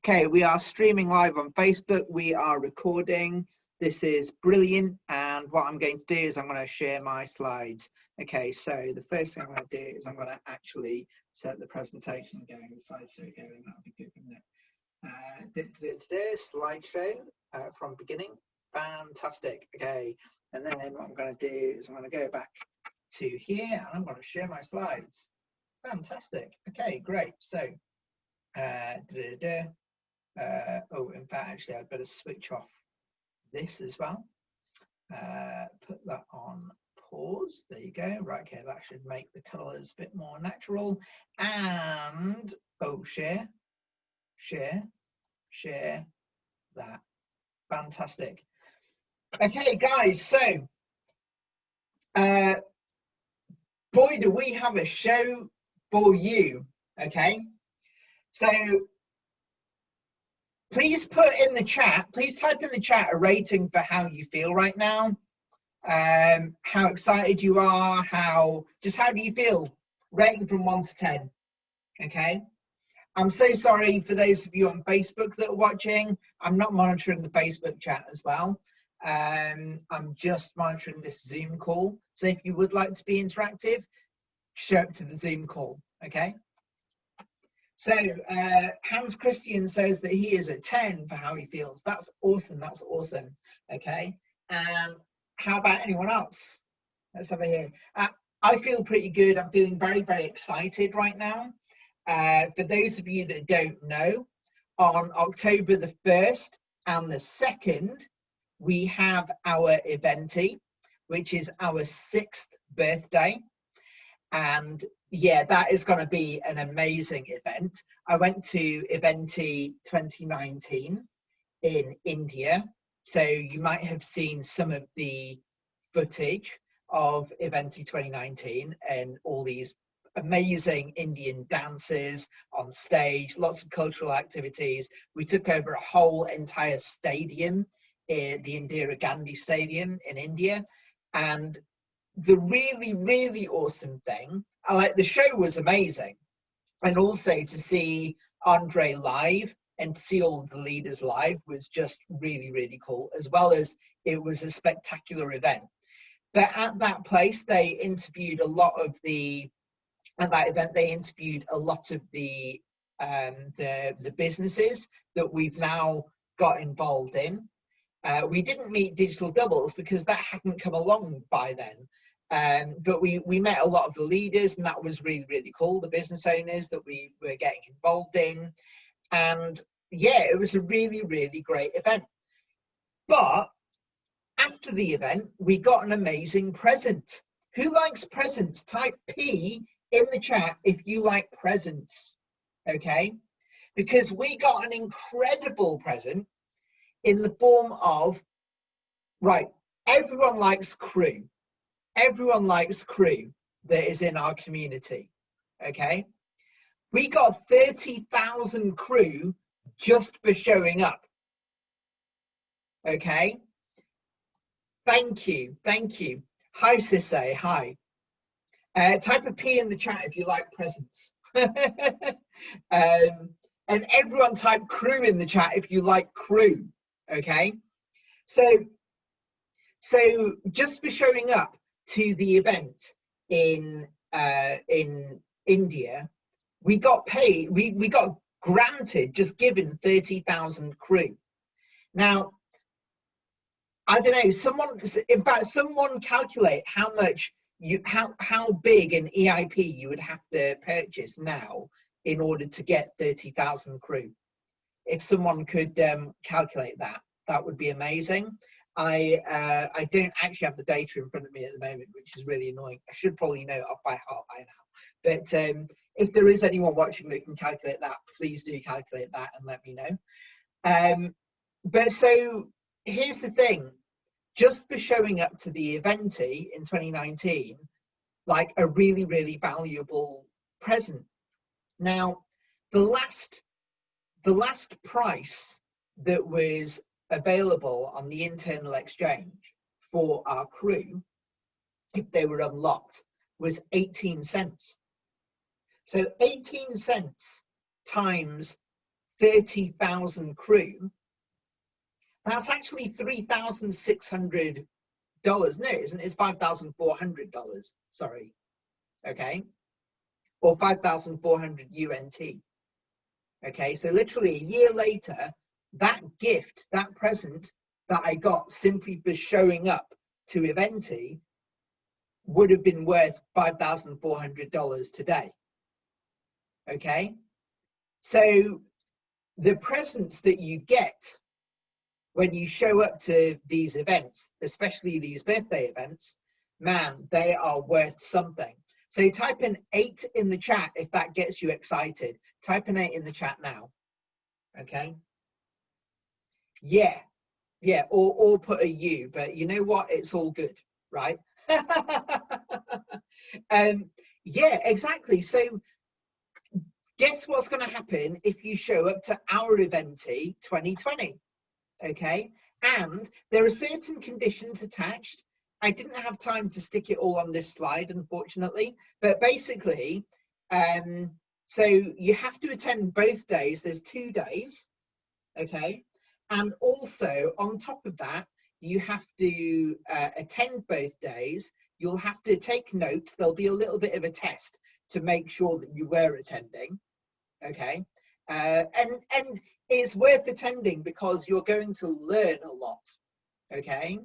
Okay, we are streaming live on Facebook. We are recording. This is brilliant. And what I'm going to do is I'm going to share my slides. Okay, so the first thing I'm going to do is I'm going to actually set the presentation going, the slideshow going. That'll be good, wouldn't it? Slideshow from beginning. Fantastic. Okay, and then what I'm going to do is I'm going to go back to here and I'm going to share my slides. Fantastic. Okay, great. So, oh, in fact, actually, I'd better switch off this as well. Put that on pause. There you go. Right, okay, that should make the colors a bit more natural. And, oh, share that. Fantastic. Okay, guys, so, boy, do we have a show for you, okay? So, please put in the chat, please type in the chat a rating for how you feel right now, how excited you are, how do you feel? Rating from 1 to 10, okay? I'm so sorry for those of you on Facebook that are watching. I'm not monitoring the Facebook chat as well. I'm just monitoring this Zoom call. So if you would like to be interactive, show up to the Zoom call, okay? So Hans Christian says that he is at 10 for how he feels. That's awesome. That's awesome. Okay. And how about anyone else? Let's have a hear. I feel pretty good. I'm feeling very, very excited right now. For those of you that don't know, on October the 1st and the 2nd, we have our Eventi, which is our 6th birthday. And yeah, that is going to be an amazing event. I went to Eventi 2019 in India. So you might have seen some of the footage of Eventi 2019 and all these amazing Indian dances on stage, lots of cultural activities. We took over a whole entire stadium, the Indira Gandhi Stadium in India. And the really, really awesome thing, the show was amazing. And also to see Andre live and to see all of the leaders live was just really, really cool, as well as it was a spectacular event. But at that place, they interviewed a lot of the, at that event, they interviewed a lot of the businesses that we've now got involved in. We didn't meet Digital Doubles because that hadn't come along by then. But we met a lot of the leaders, and that was really, really cool, the business owners that we were getting involved in. And yeah, it was a really, really great event. But after the event, we got an amazing present. Who likes presents? Type P in the chat if you like presents, okay? Because we got an incredible present in the form of, right, everyone likes crew. Everyone likes crew that is in our community, okay? We got 30,000 crew just for showing up, okay? Thank you, thank you. Hi, Sisse, hi. Type a P in the chat if you like presents. And everyone type crew in the chat if you like crew, okay? So just for showing up to the event in India, we got paid, we got granted, just given 30,000 crew. Now, I don't know, someone calculate how much how big an EIP you would have to purchase now in order to get 30,000 crew. If someone could calculate that, that would be amazing. I don't actually have the data in front of me at the moment, which is really annoying. I should probably know it off by heart by now. But if there is anyone watching that can calculate that, please do calculate that and let me know. But so here's the thing, just for showing up to the Eventi in 2019, like a really, really valuable present. Now, the last price that was available on the internal exchange for our crew, if they were unlocked, was 18 cents. So 18 cents times 30,000 crew, that's actually $3,600. No, it isn't. It's $5,400. Sorry. Okay. Or 5,400 UNT. Okay. So literally a year later, that gift, that present that I got simply for showing up to Eventi would have been worth $5,400 today. Okay. So the presents that you get when you show up to these events, especially these birthday events, man, they are worth something. So type in 8 in the chat if that gets you excited. Type in 8 in the chat now. Okay. Yeah. Yeah. Or put a U, but you know what? It's all good, right? Yeah, exactly. So guess what's going to happen if you show up to our Eventi 2020? Okay, and there are certain conditions attached. I didn't have time to stick it all on this slide, unfortunately, but basically, so you have to attend both days. There's 2 days, okay, and also on top of that, you have to attend both days. You'll have to take notes. There'll be a little bit of a test to make sure that you were attending, okay, and it's worth attending because you're going to learn a lot, okay.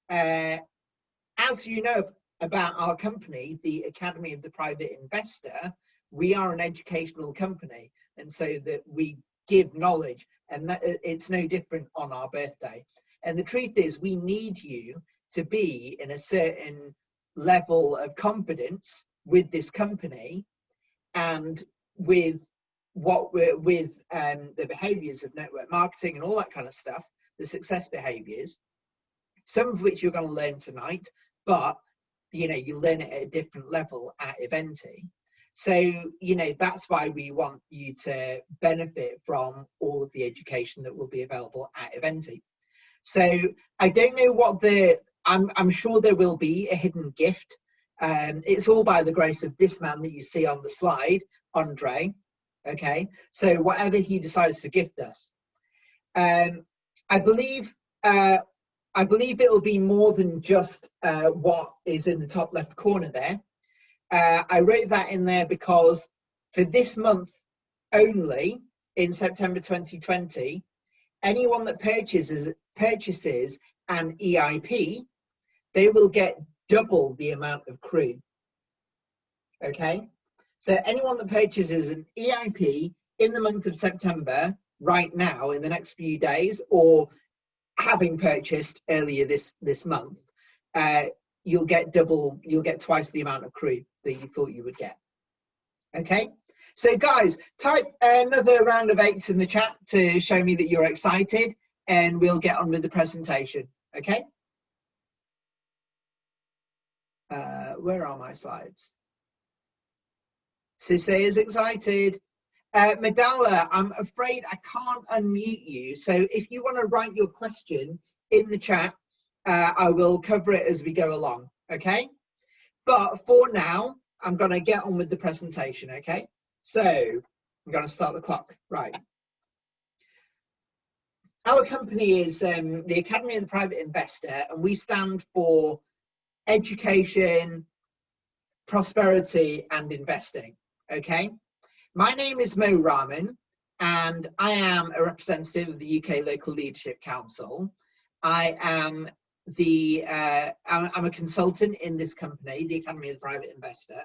As you know about our company, the Academy of the Private Investor, we are an educational company, and so that we give knowledge, and that it's no different on our birthday. And the truth is, we need you to be in a certain level of confidence with this company and with what we're with the behaviors of network marketing and all that kind of stuff, the success behaviors, some of which you're going to learn tonight, but you know, you learn it at a different level at Eventi. So, you know, that's why we want you to benefit from all of the education that will be available at Eventi. So I don't know what I'm sure there will be a hidden gift. It's all by the grace of this man that you see on the slide, Andre. Okay, so whatever he decides to gift us, I believe it'll be more than just what is in the top left corner there. I wrote that in there because for this month only, in September 2020, anyone that purchases an EIP, they will get double the amount of crew. Okay, so anyone that purchases an EIP in the month of September right now, in the next few days, or having purchased earlier this month, you'll get twice the amount of crew that you thought you would get. Okay, so guys, type another round of 8s in the chat to show me that you're excited, and we'll get on with the presentation. Okay, where are my slides? Sissy is excited. Medalla, I'm afraid I can't unmute you, so if you want to write your question in the chat, I will cover it as we go along. Okay, but for now, I'm going to get on with the presentation. Okay, so I'm going to start the clock. Right. Our company is the Academy of the Private Investor, and we stand for education, prosperity, and investing. Okay, my name is Mo Rahman, and I am a representative of the UK Local Leadership Council. I am I'm a consultant in this company, the Academy of the Private Investor,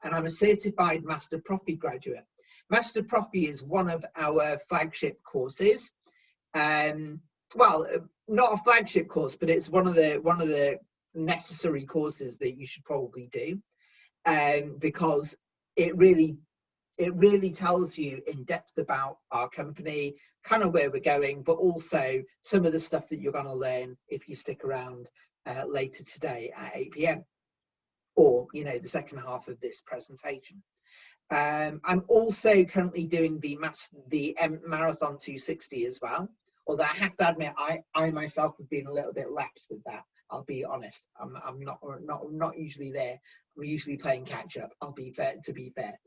and I'm a certified Master Profi graduate. Master Profi is one of our flagship courses. Well, not a flagship course, but it's one of the necessary courses that you should probably do, because it really tells you in depth about our company, kind of where we're going, but also some of the stuff that you're going to learn if you stick around later today at 8 p.m. or, you know, the second half of this presentation. I'm also currently doing the Marathon 260 as well, although I have to admit I myself have been a little bit lapsed with that. I'll be honest. I'm not usually there. I'm usually playing catch up. I'll be fair, to be fair.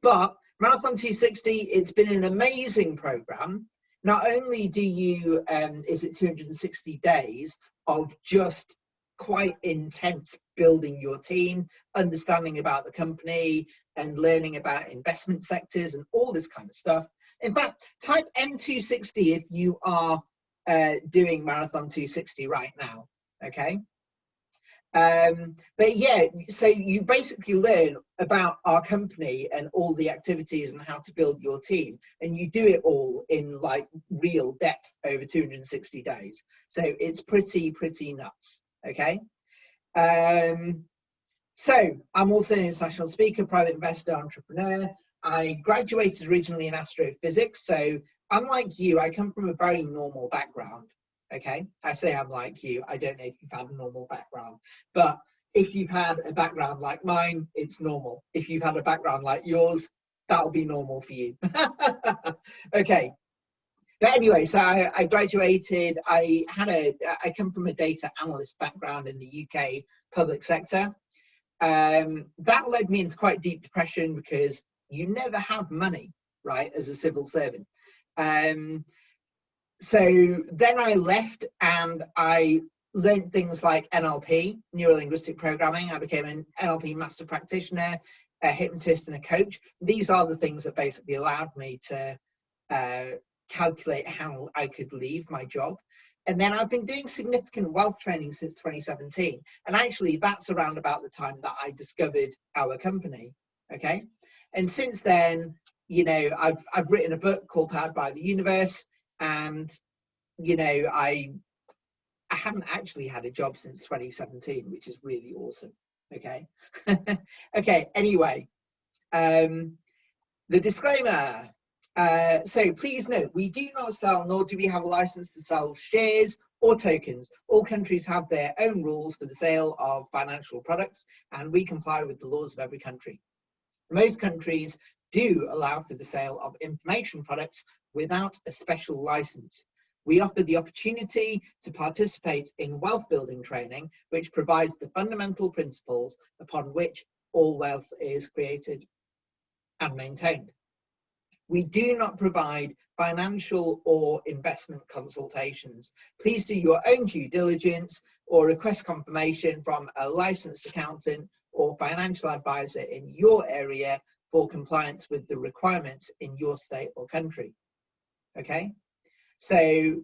But Marathon 260, it's been an amazing program. Not only do you, is it 260 days of just quite intense building your team, understanding about the company and learning about investment sectors and all this kind of stuff. In fact, type M260 if you are doing Marathon 260 right now, okay? But yeah, so you basically learn about our company and all the activities and how to build your team, and you do it all in like real depth over 260 days. So it's pretty nuts, okay? So I'm also an international speaker, private investor, entrepreneur. I graduated originally in astrophysics, so unlike you, I come from a very normal background. Okay, I say I'm like you. I don't know if you've had a normal background, but if you've had a background like mine, it's normal. If you've had a background like yours, that'll be normal for you. Okay, but anyway, so I graduated. I come from a data analyst background in the UK public sector. That led me into quite deep depression because you never have money, right, as a civil servant. So then I left and I learned things like NLP, neuro-linguistic programming. I became an NLP master practitioner, a hypnotist and a coach. These are the things that basically allowed me to calculate how I could leave my job. And then I've been doing significant wealth training since 2017. And actually that's around about the time that I discovered our company, okay? And since then, you know, I've written a book called Powered by the Universe. And, you know, I haven't actually had a job since 2017, which is really awesome. Okay. Okay. Anyway, the disclaimer. So please note, we do not sell, nor do we have a license to sell shares or tokens. All countries have their own rules for the sale of financial products, and we comply with the laws of every country. Most countries do allow for the sale of information products without a special license. We offer the opportunity to participate in wealth building training, which provides the fundamental principles upon which all wealth is created and maintained. We do not provide financial or investment consultations. Please do your own due diligence or request confirmation from a licensed accountant or financial advisor in your area for compliance with the requirements in your state or country. Okay, so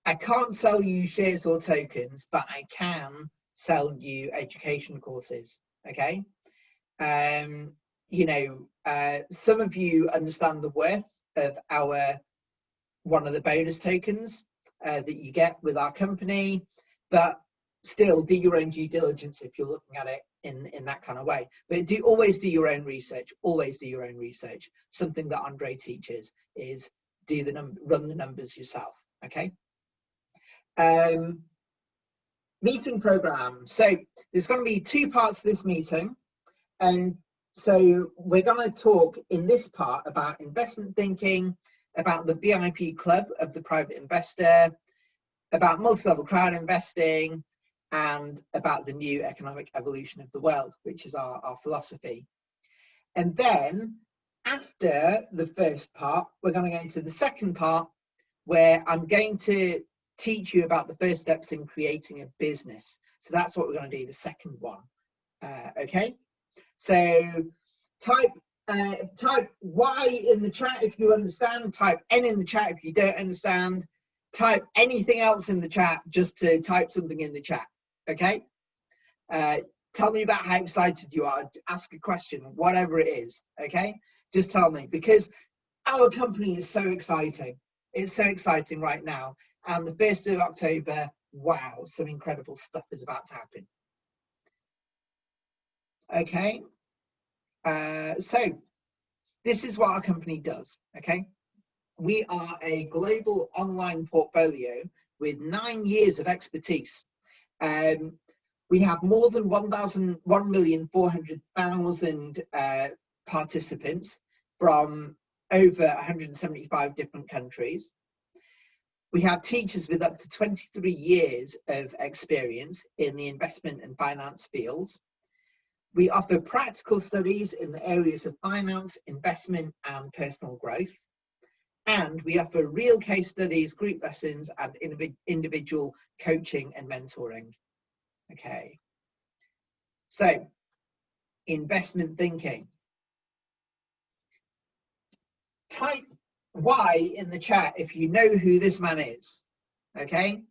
I can't sell you shares or tokens, but I can sell you education courses. Okay, you know, some of you understand the worth of one of the bonus tokens that you get with our company, but still do your own due diligence if you're looking at it in that kind of way. But always do your own research. Always do your own research. Something that Andre teaches is run the numbers yourself. Okay. Meeting program. So there's going to be 2 parts to this meeting, and so we're going to talk in this part about investment thinking, about the VIP club of the private investor, about multi-level crowd investing, and about the new economic evolution of the world, which is our philosophy. And then after the first part, we're going to go into the second part, where I'm going to teach you about the first steps in creating a business. So that's what we're going to do, the second one. Okay, so type Y in the chat if you understand, type N in the chat if you don't understand, type anything else in the chat just to type something in the chat. Okay, tell me about how excited you are, ask a question, whatever it is. Okay, just tell me, because our company is so exciting. It's so exciting right now, and the 1st of October, wow, some incredible stuff is about to happen. Okay, so this is what our company does. Okay, we are a global online portfolio with 9 years of expertise. We have more than 1,400,000 participants from over 175 different countries. We have teachers with up to 23 years of experience in the investment and finance fields. We offer practical studies in the areas of finance, investment, and personal growth. And we offer real case studies, group lessons, and individual coaching and mentoring. Okay. So, investment thinking. Type Y in the chat if you know who this man is. Okay.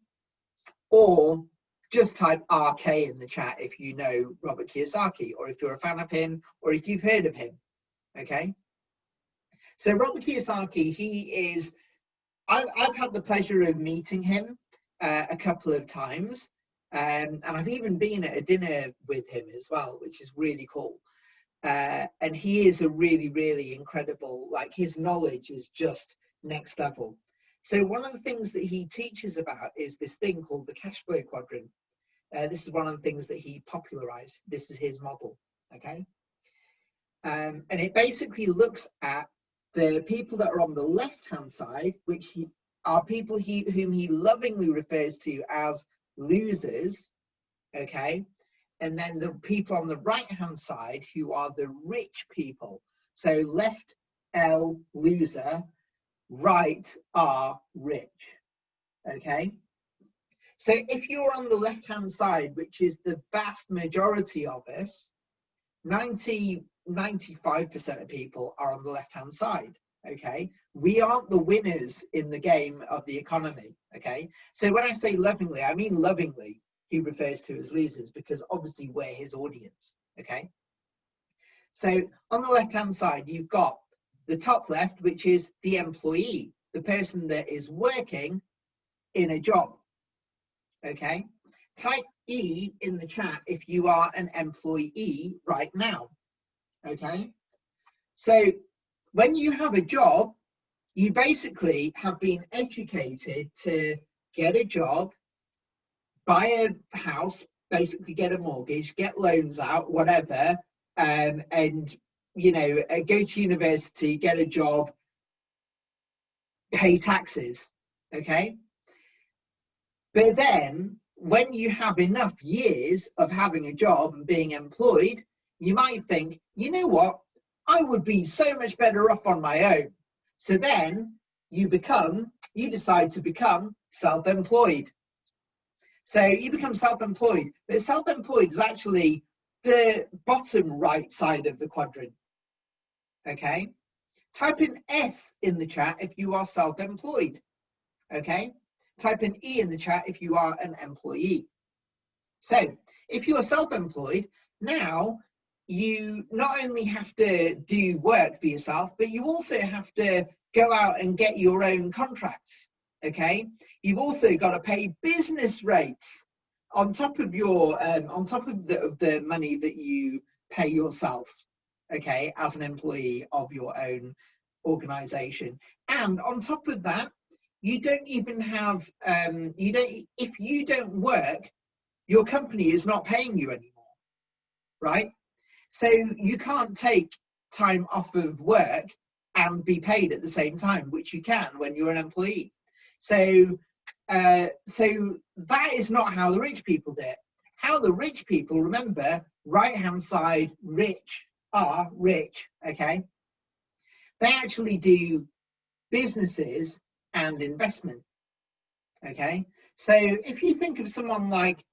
Or just type RK in the chat if you know Robert Kiyosaki, or if you're a fan of him, or if you've heard of him. Okay. So Robert Kiyosaki, he is, I've had the pleasure of meeting him a couple of times, and I've even been at a dinner with him as well, which is really cool. And he is a really, really incredible, like his knowledge is just next level. So one of the things that he teaches about is this thing called the cash flow quadrant. This is one of the things that he popularized. This is his model, okay? And it basically looks at the people that are on the left-hand side, which are people whom he lovingly refers to as losers, okay? And then the people on the right-hand side who are the rich people. So left, L, loser, right, R, rich, okay? So if you're on the left-hand side, which is the vast majority of us, 95% of people are on the left-hand side, okay? We aren't the winners in the game of the economy, okay? So when I say lovingly, I mean lovingly. He refers to as losers because obviously we're his audience, okay? So on the left-hand side, you've got the top left, which is the employee, the person that is working in a job, okay? Type E in the chat if you are an employee right now, okay? So when you have a job, you basically have been educated to get a job, buy a house, basically get a mortgage, get loans out, whatever, and, you know, go to university, get a job, pay taxes, okay? But then when you have enough years of having a job and being employed, you might think, you know what, I would be so much better off on my own. So then you decide to become self-employed. So you become self-employed, but self-employed is actually the bottom right side of the quadrant, okay? Type in S in the chat if you are self-employed, okay? Type in E in the chat if you are an employee. So if you are self-employed, now you not only have to do work for yourself, but you also have to go out and get your own contracts. Okay, you've also got to pay business rates on top of your the money that you pay yourself, okay, as an employee of your own organization. And on top of that, you don't even have if you don't work, your company is not paying you anymore, right? So you can't take time off of work and be paid at the same time, which you can when you're an employee. So that is not how the rich people do it. How the rich people, remember, right-hand side, rich, are rich, okay? They actually do businesses and investment, okay? So if you think of someone like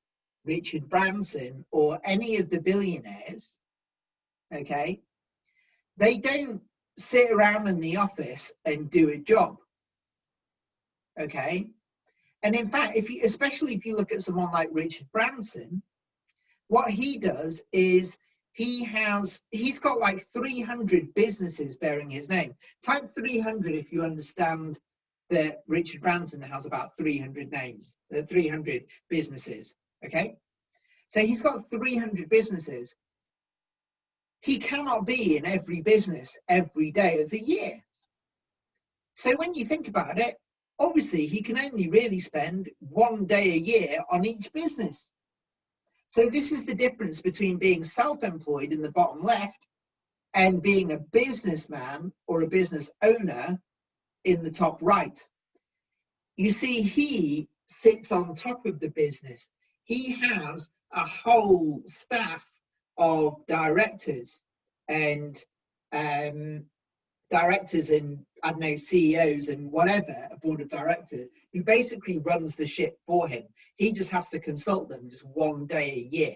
Richard Branson or any of the billionaires, okay, they don't sit around in the office and do a job. Okay, and in fact, especially if you look at someone like Richard Branson, what he does is he's got like 300 businesses bearing his name. Type 300 if you understand that Richard Branson has about 300 names, 300 businesses. Okay, so he's got 300 businesses. He cannot be in every business every day of the year. So when you think about it, obviously he can only really spend 1 day a year on each business. So this is the difference between being self-employed in the bottom left and being a businessman or a business owner in the top right. You see, he sits on top of the business. He has a whole staff of directors and directors and, I don't know, CEOs and whatever, a board of directors, who basically runs the ship for him. He just has to consult them just one day a year.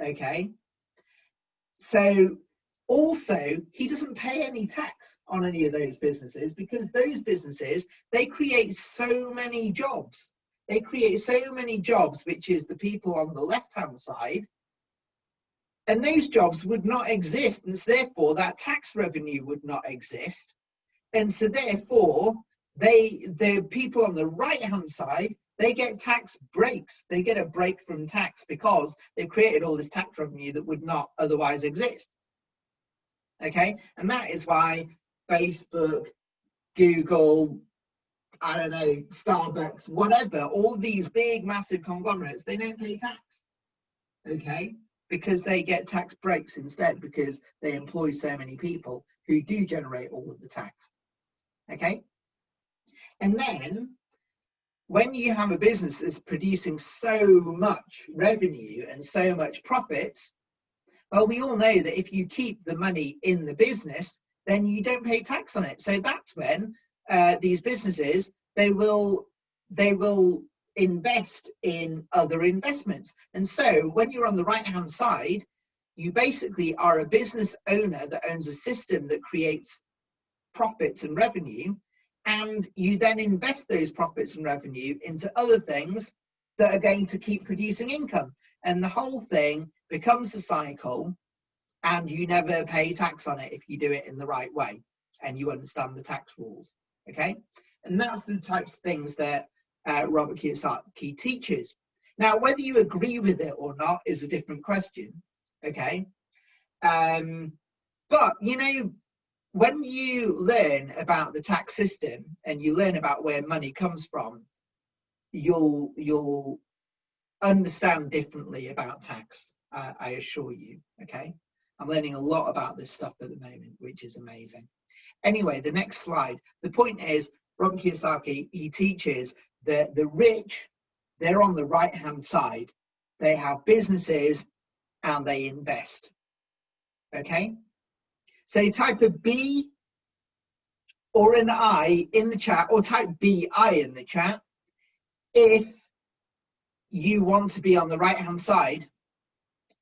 Okay. So also, he doesn't pay any tax on any of those businesses, because those businesses, they create so many jobs. They create so many jobs, which is the people on the left-hand side, and those jobs would not exist, and so therefore that tax revenue would not exist. And so therefore, the people on the right-hand side, they get tax breaks. They get a break from tax because they've created all this tax revenue that would not otherwise exist. Okay, and that is why Facebook, Google, I don't know, Starbucks, whatever, all these big, massive conglomerates, they don't pay tax. Okay, because they get tax breaks instead, because they employ so many people who do generate all of the tax. Okay, and then when you have a business that's producing so much revenue and so much profits, well, we all know that if you keep the money in the business, then you don't pay tax on it. So that's when these businesses, they will invest in other investments. And so when you're on the right-hand side, you basically are a business owner that owns a system that creates profits and revenue, and you then invest those profits and revenue into other things that are going to keep producing income. And the whole thing becomes a cycle, and you never pay tax on it if you do it in the right way and you understand the tax rules. Okay, and that's the types of things that Robert Kiyosaki teaches. Now, whether you agree with it or not is a different question. Okay, but you know, when you learn about the tax system and you learn about where money comes from, you'll understand differently about tax. I assure you. Okay, I'm learning a lot about this stuff at the moment, which is amazing. Anyway, the next slide. The point is, Robert Kiyosaki, he teaches that the rich, they're on the right-hand side. They have businesses and they invest. Okay, so type a B or an I in the chat, or type BI in the chat if you want to be on the right-hand side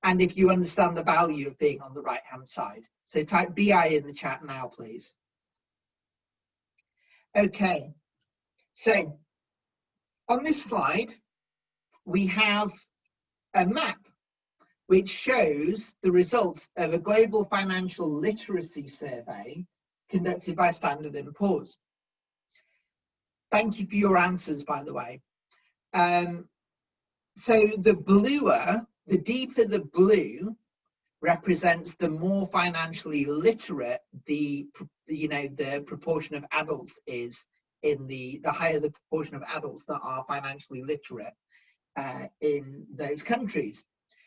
and if you understand the value of being on the right-hand side. So type BI in the chat now, please. Okay, so on this slide, we have a map which shows the results of a global financial literacy survey conducted by Standard & Poor's. Thank you for your answers, by the way. So the bluer, the deeper the blue, represents the more financially literate the proportion of adults is in the higher the proportion of adults that are financially literate in those countries.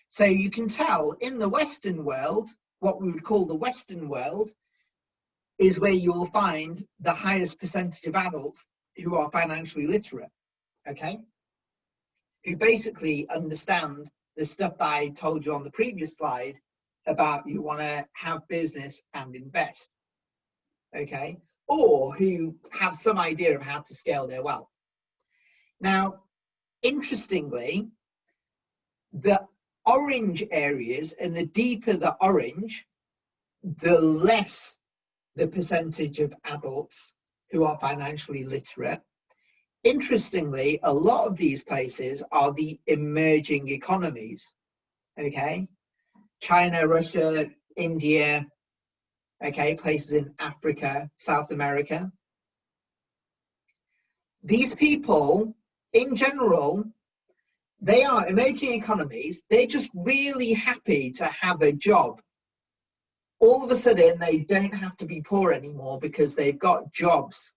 So you can tell in the Western world, what we would call the Western world, is where you'll find the highest percentage of adults who are financially literate, okay? Who basically understand the stuff that I told you on the previous slide about you want to have business and invest, okay? Or who have some idea of how to scale their wealth. Now, interestingly, the orange areas, and the deeper the orange, the less the percentage of adults who are financially literate. Interestingly, a lot of these places are the emerging economies, okay? China, Russia, India, okay, places in Africa, South America. These people, in general, they are emerging economies. They're just really happy to have a job. All of a sudden, they don't have to be poor anymore because they've got jobs.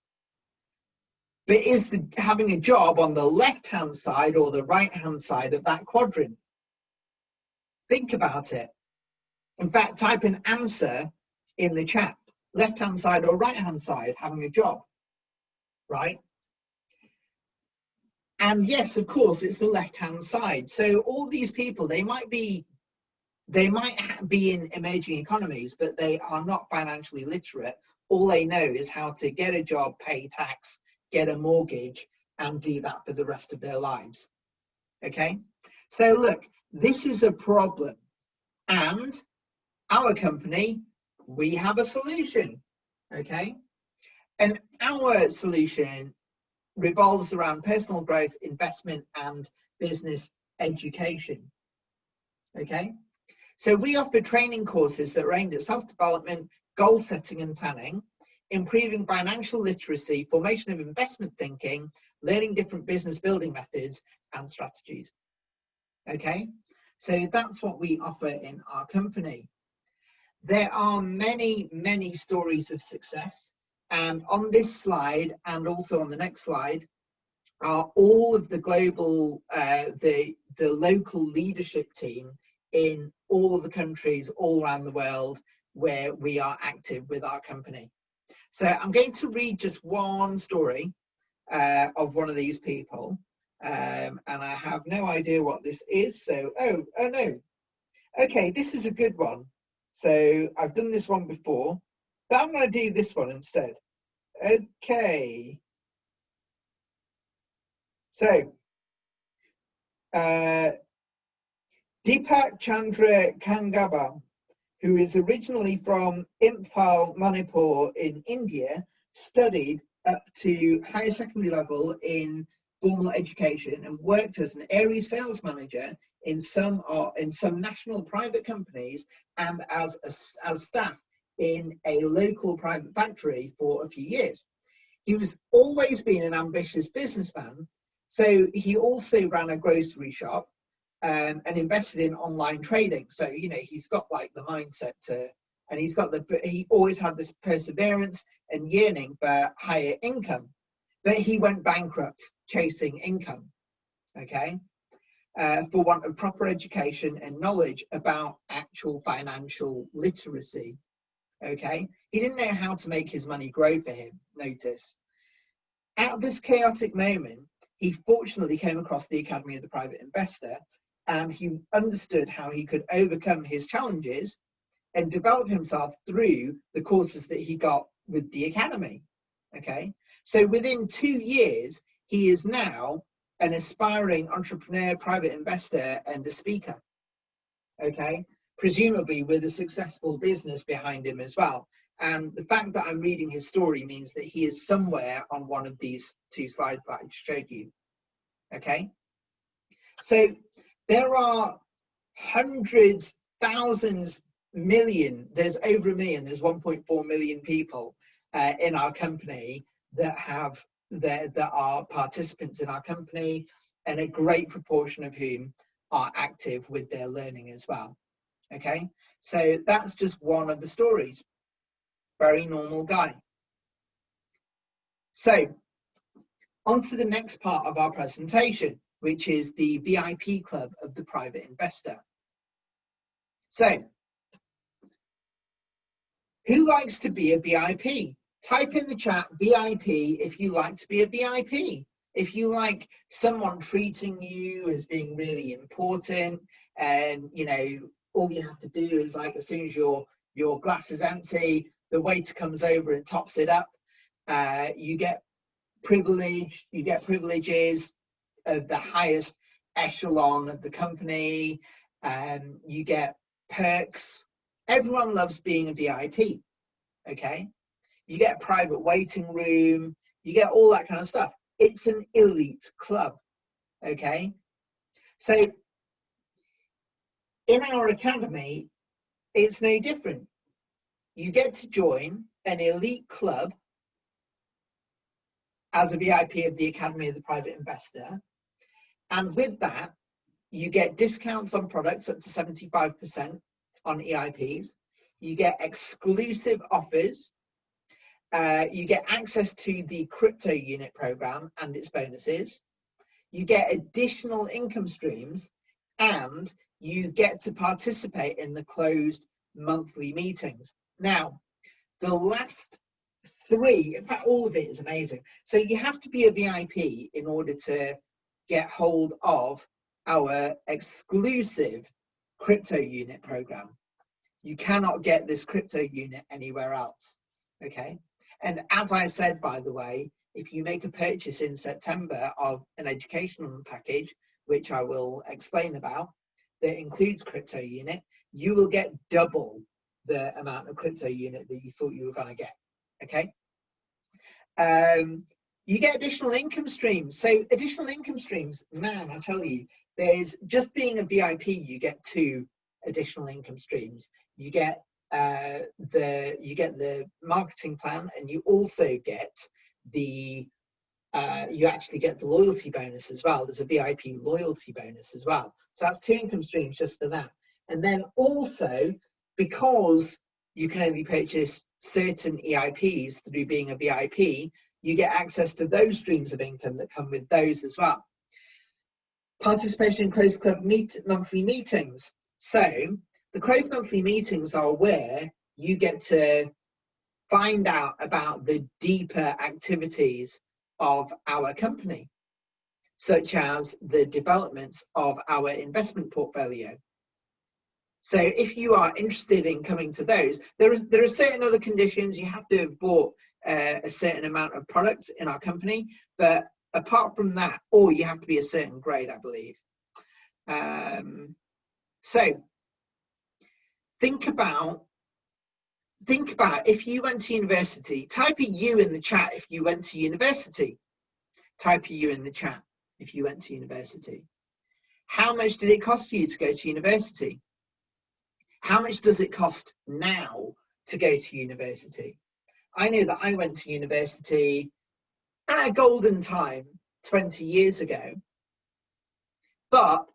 But is having a job on the left-hand side or the right-hand side of that quadrant? Think about it. In fact, type an answer in the chat. Left-hand side or right-hand side, having a job, right? And yes, of course, it's the left-hand side. So all these people, they might be They might be in emerging economies, but they are not financially literate. All they know is how to get a job, pay tax, get a mortgage, and do that for the rest of their lives. Okay, so look, this is a problem, and our company, we have a solution. Okay, and our solution revolves around personal growth, investment, and business education. Okay, so we offer training courses that are aimed at self-development, goal setting and planning, improving financial literacy, formation of investment thinking, learning different business building methods and strategies. Okay, so that's what we offer in our company. There are many, many stories of success, and on this slide and also on the next slide are all of the global, the local leadership team in all of the countries all around the world where we are active with our company. So I'm going to read just one story of one of these people, and I have no idea what this is. So, oh no. Okay, this is a good one. So I've done this one before, but I'm going to do this one instead. Okay. So, Deepak Chandra Kangaba, who is originally from Imphal, Manipur in India, studied up to higher secondary level in formal education and worked as an area sales manager in some national private companies and as staff in a local private factory for a few years. He was always been an ambitious businessman, so he also ran a grocery shop and invested in online trading. So, you know, he's got like the mindset to, and he always had this perseverance and yearning for higher income, but he went bankrupt chasing income, okay, for want of proper education and knowledge about actual financial literacy, okay. He didn't know how to make his money grow for him, notice. At this chaotic moment, he fortunately came across the Academy of the Private Investor, and he understood how he could overcome his challenges and develop himself through the courses that he got with the Academy, okay? So within 2 years, he is now an aspiring entrepreneur, private investor, and a speaker, okay? Presumably with a successful business behind him as well. And the fact that I'm reading his story means that he is somewhere on one of these 2 slides that I just showed you, okay? So there are hundreds, thousands, million, there's over 1 million, there's 1.4 million people in our company that are participants in our company, and a great proportion of whom are active with their learning as well, okay? So that's just one of the stories. Very normal guy. So on to the next part of our presentation, which is the VIP club of the private investor. So who likes to be a VIP? Type in the chat VIP if you like to be a VIP. If you like someone treating you as being really important, and you know, all you have to do is, like, as soon as your glass is empty, the waiter comes over and tops it up. You get privilege, you get privileges of the highest echelon of the company, you get perks. Everyone loves being a VIP, okay? You get a private waiting room, you get all that kind of stuff. It's an elite club, okay? So in our academy, it's no different. You get to join an elite club as a VIP of the Academy of the Private Investor. And with that, you get discounts on products up to 75% on EIPs. You get exclusive offers. You get access to the CryptoUnit program and its bonuses. You get additional income streams, and you get to participate in the closed monthly meetings. Now, the last 3, in fact, all of it is amazing. So you have to be a VIP in order to get hold of our exclusive CryptoUnit program. You cannot get this CryptoUnit anywhere else, okay? And as I said, by the way, if you make a purchase in September of an educational package, which I will explain about, that includes CryptoUnit, you will get double the amount of CryptoUnit that you thought you were going to get, okay? You get additional income streams. So additional income streams, man, I tell you, there's just being a VIP, you get 2 additional income streams. You get the marketing plan, and you also get the you actually get the loyalty bonus as well. There's a VIP loyalty bonus as well. So that's 2 income streams just for that. And then also, because you can only purchase certain EIPs through being a VIP, you get access to those streams of income that come with those as well. Participation in closed club monthly meetings. So the closed monthly meetings are where you get to find out about the deeper activities of our company, such as the developments of our investment portfolio. So if you are interested in coming to those, there are certain other conditions. You have to have bought a certain amount of products in our company, but apart from that, or you have to be a certain grade, I believe. So think about if you went to university. Type a U in the chat if you went to university. Type a U in the chat if you went to university. How much did it cost you to go to university? How much does it cost now to go to university? I know that I went to university at a golden time 20 years ago, but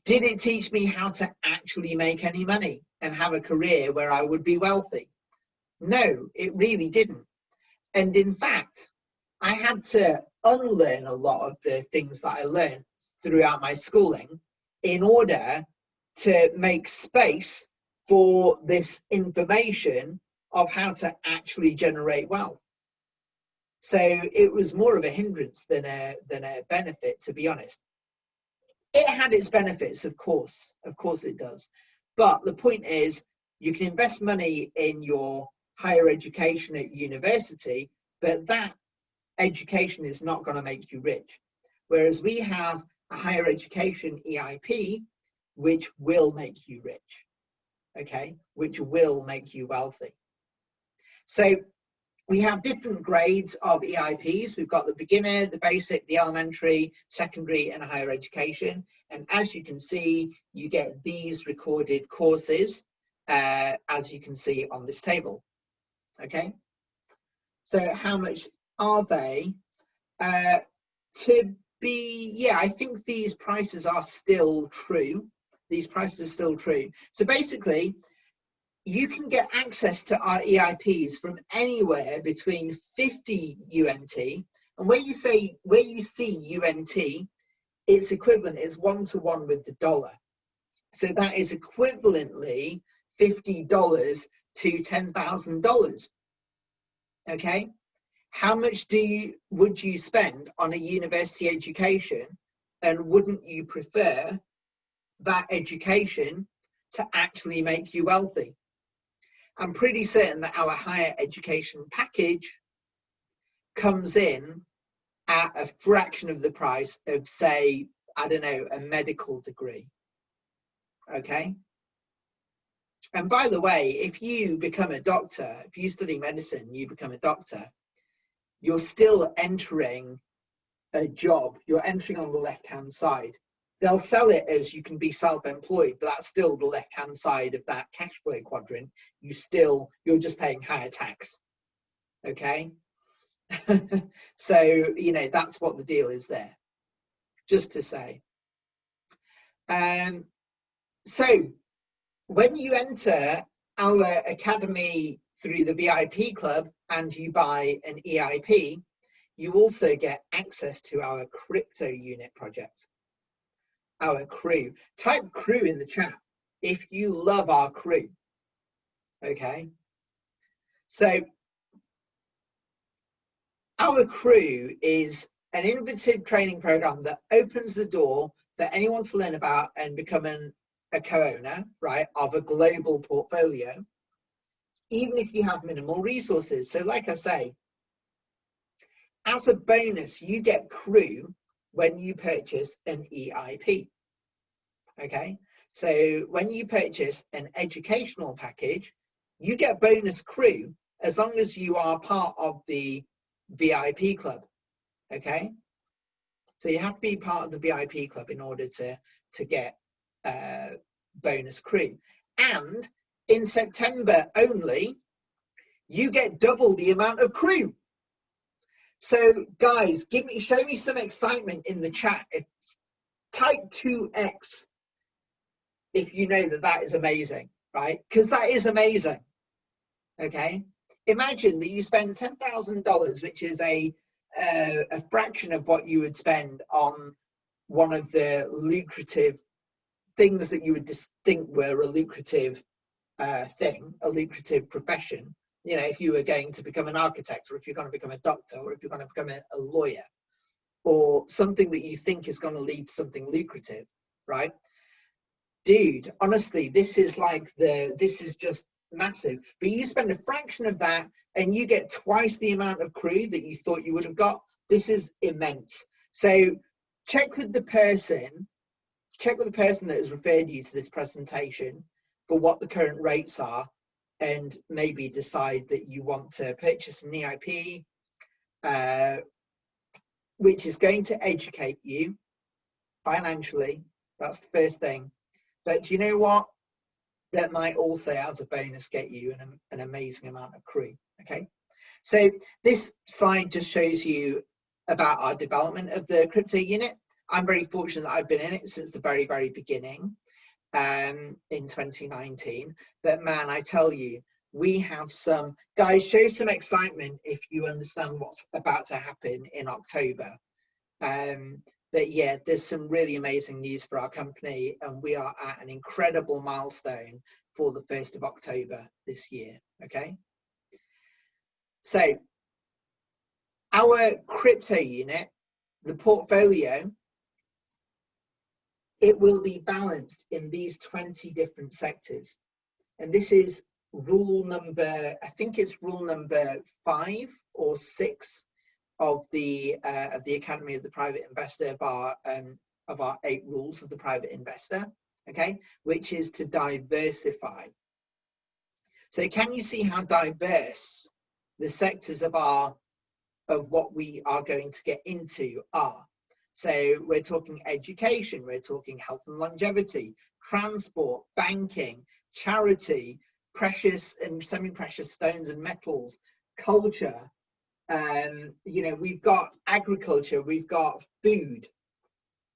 did it teach me how to actually make any money and have a career where I would be wealthy? No, it really didn't. And in fact, I had to unlearn a lot of the things that I learned throughout my schooling in order to make space for this information of how to actually generate wealth. So it was more of a hindrance than a benefit, to be honest. It had its benefits, of course it does. But the point is, you can invest money in your higher education at university, but that education is not going to make you rich. Whereas we have a higher education EIP, which will make you rich, okay, which will make you wealthy. So we have different grades of EIPs. We've got the beginner, the basic, the elementary, secondary, and higher education. And as you can see, you get these recorded courses, as you can see on this table, okay? So how much are they? I think these prices are still true. These prices are still true. So basically, you can get access to our EIPs from anywhere between 50 UNT, and where you see UNT, it's equivalent, it's 1-to-1 with the dollar. So that is equivalently $50 to $10,000. Okay, how much would you spend on a university education, and wouldn't you prefer that education to actually make you wealthy? I'm pretty certain that our higher education package comes in at a fraction of the price of, say, I don't know, a medical degree. Okay. And by the way, if you become a doctor, if you study medicine, you become a doctor, you're still entering a job. You're entering on the left-hand side. They'll sell it as you can be self-employed, but that's still the left-hand side of that cash flow quadrant. You're just paying higher tax. Okay. So, you know, that's what the deal is there, just to say. So when you enter our academy through the VIP club and you buy an EIP, you also get access to our CryptoUnit project. Our crew. Type crew in the chat if you love our crew. Okay. So our crew is an innovative training program that opens the door for anyone to learn about and become a a co-owner, right, of a global portfolio, even if you have minimal resources. So like I say, as a bonus, you get crew when you purchase an EIP. Okay, so when you purchase an educational package, you get bonus crew as long as you are part of the VIP club. Okay, so you have to be part of the VIP club in order to get bonus crew. And in September only, you get double the amount of crew. So guys, show me some excitement in the chat. Type 2x if you know that is amazing, right? Because that is amazing. Okay, imagine that you spend $10,000, which is a fraction of what you would spend on one of the lucrative things that you would just think were a lucrative thing, a lucrative profession. You know, if you were going to become an architect, or if you're going to become a doctor, or if you're going to become a lawyer, or something that you think is going to lead to something lucrative, right? Dude, honestly, this is just massive. But you spend a fraction of that and you get twice the amount of crew that you thought you would have got. This is immense. So check with the person that has referred you to this presentation for what the current rates are, and maybe decide that you want to purchase an EIP, which is going to educate you financially. That's the first thing. But you know what? That might also, as a bonus, get you an amazing amount of crew. Okay, so this slide just shows you about our development of the crypto unit. I'm very fortunate that I've been in it since the very, very beginning in 2019. But man, I tell you, we have some guys, show some excitement if you understand what's about to happen in October. But yeah, there's some really amazing news for our company, and we are at an incredible milestone for the 1st of October this year. Okay, so our crypto unit, the portfolio, it will be balanced in these 20 different sectors, and this is rule number, I think it's rule number 5 or 6 of the Academy of the Private Investor, of our 8 rules of the private investor. Okay, which is to diversify. So can you see how diverse the sectors of what we are going to get into are? So we're talking education, we're talking health and longevity, transport, banking, charity, precious and semi-precious stones and metals, culture. You know, we've got agriculture, we've got food,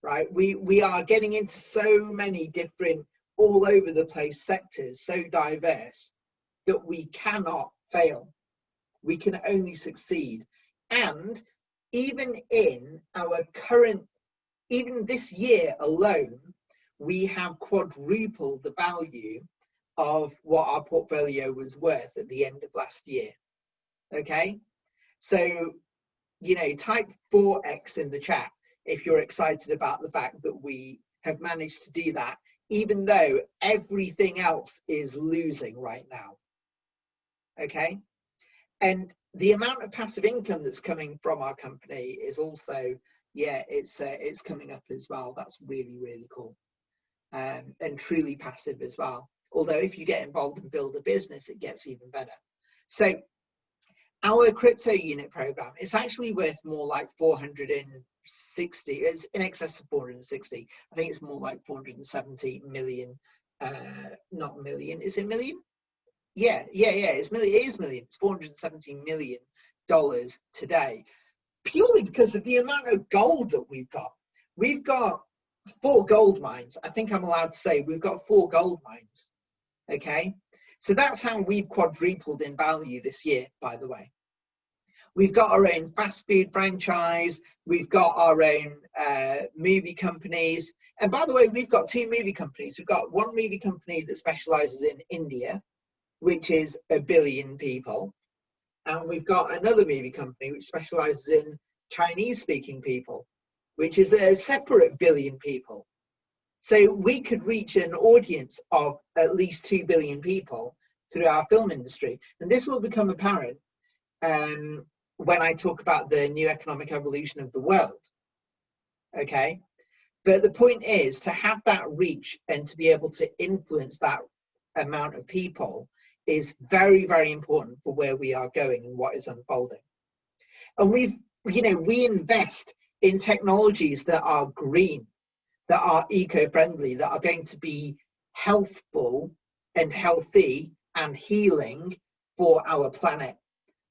right? We are getting into so many different, all over the place sectors, so diverse that we cannot fail. We can only succeed. And even in our current, even this year alone, we have quadrupled the value of what our portfolio was worth at the end of last year. Okay, so, you know, type 4x in the chat if you're excited about the fact that we have managed to do that, even though everything else is losing right now. Okay, and the amount of passive income that's coming from our company is also, yeah, it's coming up as well. That's really, really cool, and truly passive as well. Although if you get involved and build a business, it gets even better. So our crypto unit program, it's actually worth more like 460. It's in excess of 460. I think it's more like 470 million. Not million. Is it million? Yeah. It's million. It is million. It's $470 million today, purely because of the amount of gold that we've got. We've got 4 gold mines. I think I'm allowed to say we've got 4 gold mines. Okay, so that's how we've quadrupled in value this year, by the way. We've got our own fast food franchise. We've got our own movie companies. And by the way, we've got 2 movie companies. We've got one movie company that specializes in India, which is 1 billion people. And we've got another movie company which specializes in Chinese speaking people, which is a separate 1 billion people. So we could reach an audience of at least 2 billion people through our film industry. And this will become apparent when I talk about the new economic evolution of the world. Okay. But the point is to have that reach and to be able to influence that amount of people is very, very important for where we are going and what is unfolding. And we invest in technologies that are green, that are eco-friendly, that are going to be healthful and healthy and healing for our planet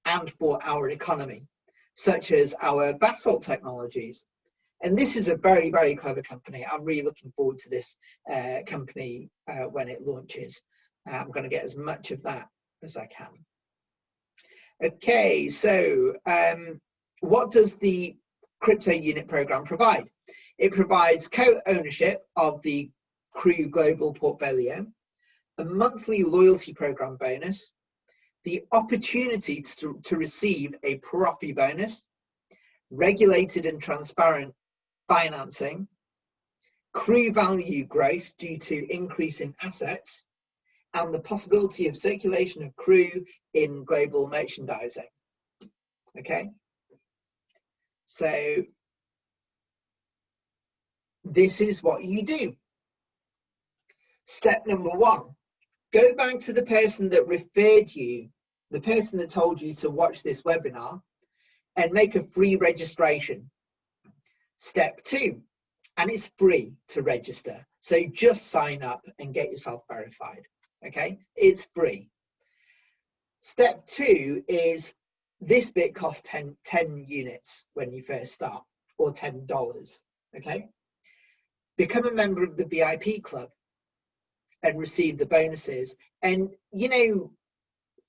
and for our economy, such as our basalt technologies. And this is a very, very clever company. I'm really looking forward to this company when it launches. I'm going to get as much of that as I can. Okay, so what does the CryptoUnit program provide? It provides co-ownership of the Crew Global portfolio, a monthly loyalty program bonus, the opportunity to receive a Profi bonus, regulated and transparent financing, crew value growth due to increase in assets, and the possibility of circulation of crew in global merchandising. Okay, so this is what you do. Step number 1, go back to the person that referred you, the person that told you to watch this webinar, and make a free registration. Step 2, and it's free to register. So just sign up and get yourself verified. Okay, it's free. Step 2 is this bit costs 10 units when you first start, or $10. Okay, become a member of the VIP club and receive the bonuses. And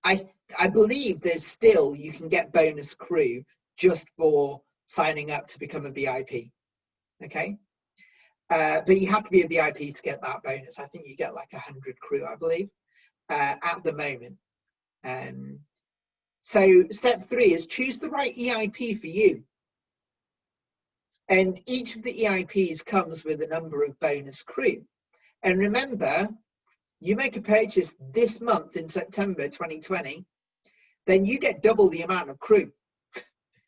I believe there's still, you can get bonus crew just for signing up to become a VIP. Okay, but you have to be a VIP to get that bonus. I think you get like 100 crew, I believe, at the moment. So step 3 is choose the right EIP for you. And each of the EIPs comes with a number of bonus crew. And remember, you make a purchase this month in September 2020, then you get double the amount of crew,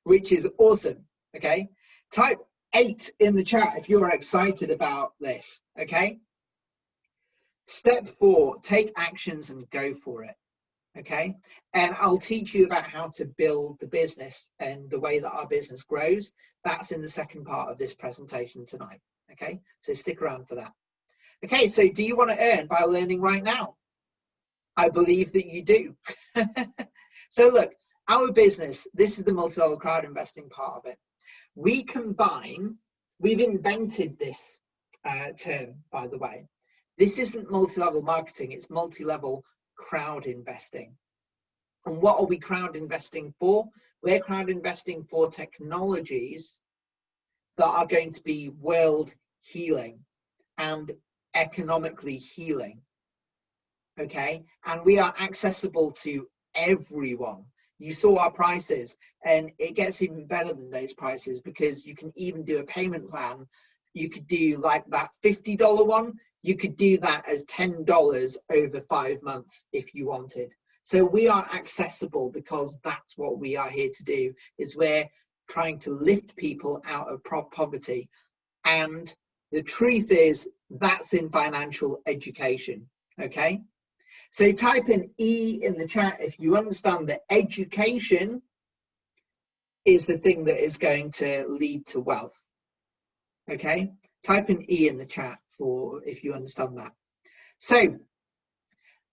which is awesome. Okay, type 8 in the chat if you're excited about this. Okay, step 4, take actions and go for it. Okay, and I'll teach you about how to build the business and the way that our business grows. That's in the second part of this presentation tonight. Okay, so stick around for that. Okay, so do you want to earn by learning right now? I believe that you do. So look, our business, this is the multi-level crowd investing part of it. We combine, we've invented this term, by the way. This isn't multi-level marketing, it's multi-level crowd investing. And what are we crowd investing for? We're crowd investing for technologies that are going to be world healing and economically healing. Okay, and we are accessible to everyone. You saw our prices, and it gets even better than those prices because you can even do a payment plan. You could do like that $50 one. You could do that as $10 over 5 months if you wanted. So we are accessible because that's what we are here to do, is we're trying to lift people out of poverty. And the truth is that's in financial education. Okay, so type in E in the chat if you understand that education is the thing that is going to lead to wealth. Okay, type in E in the chat for if you understand that. So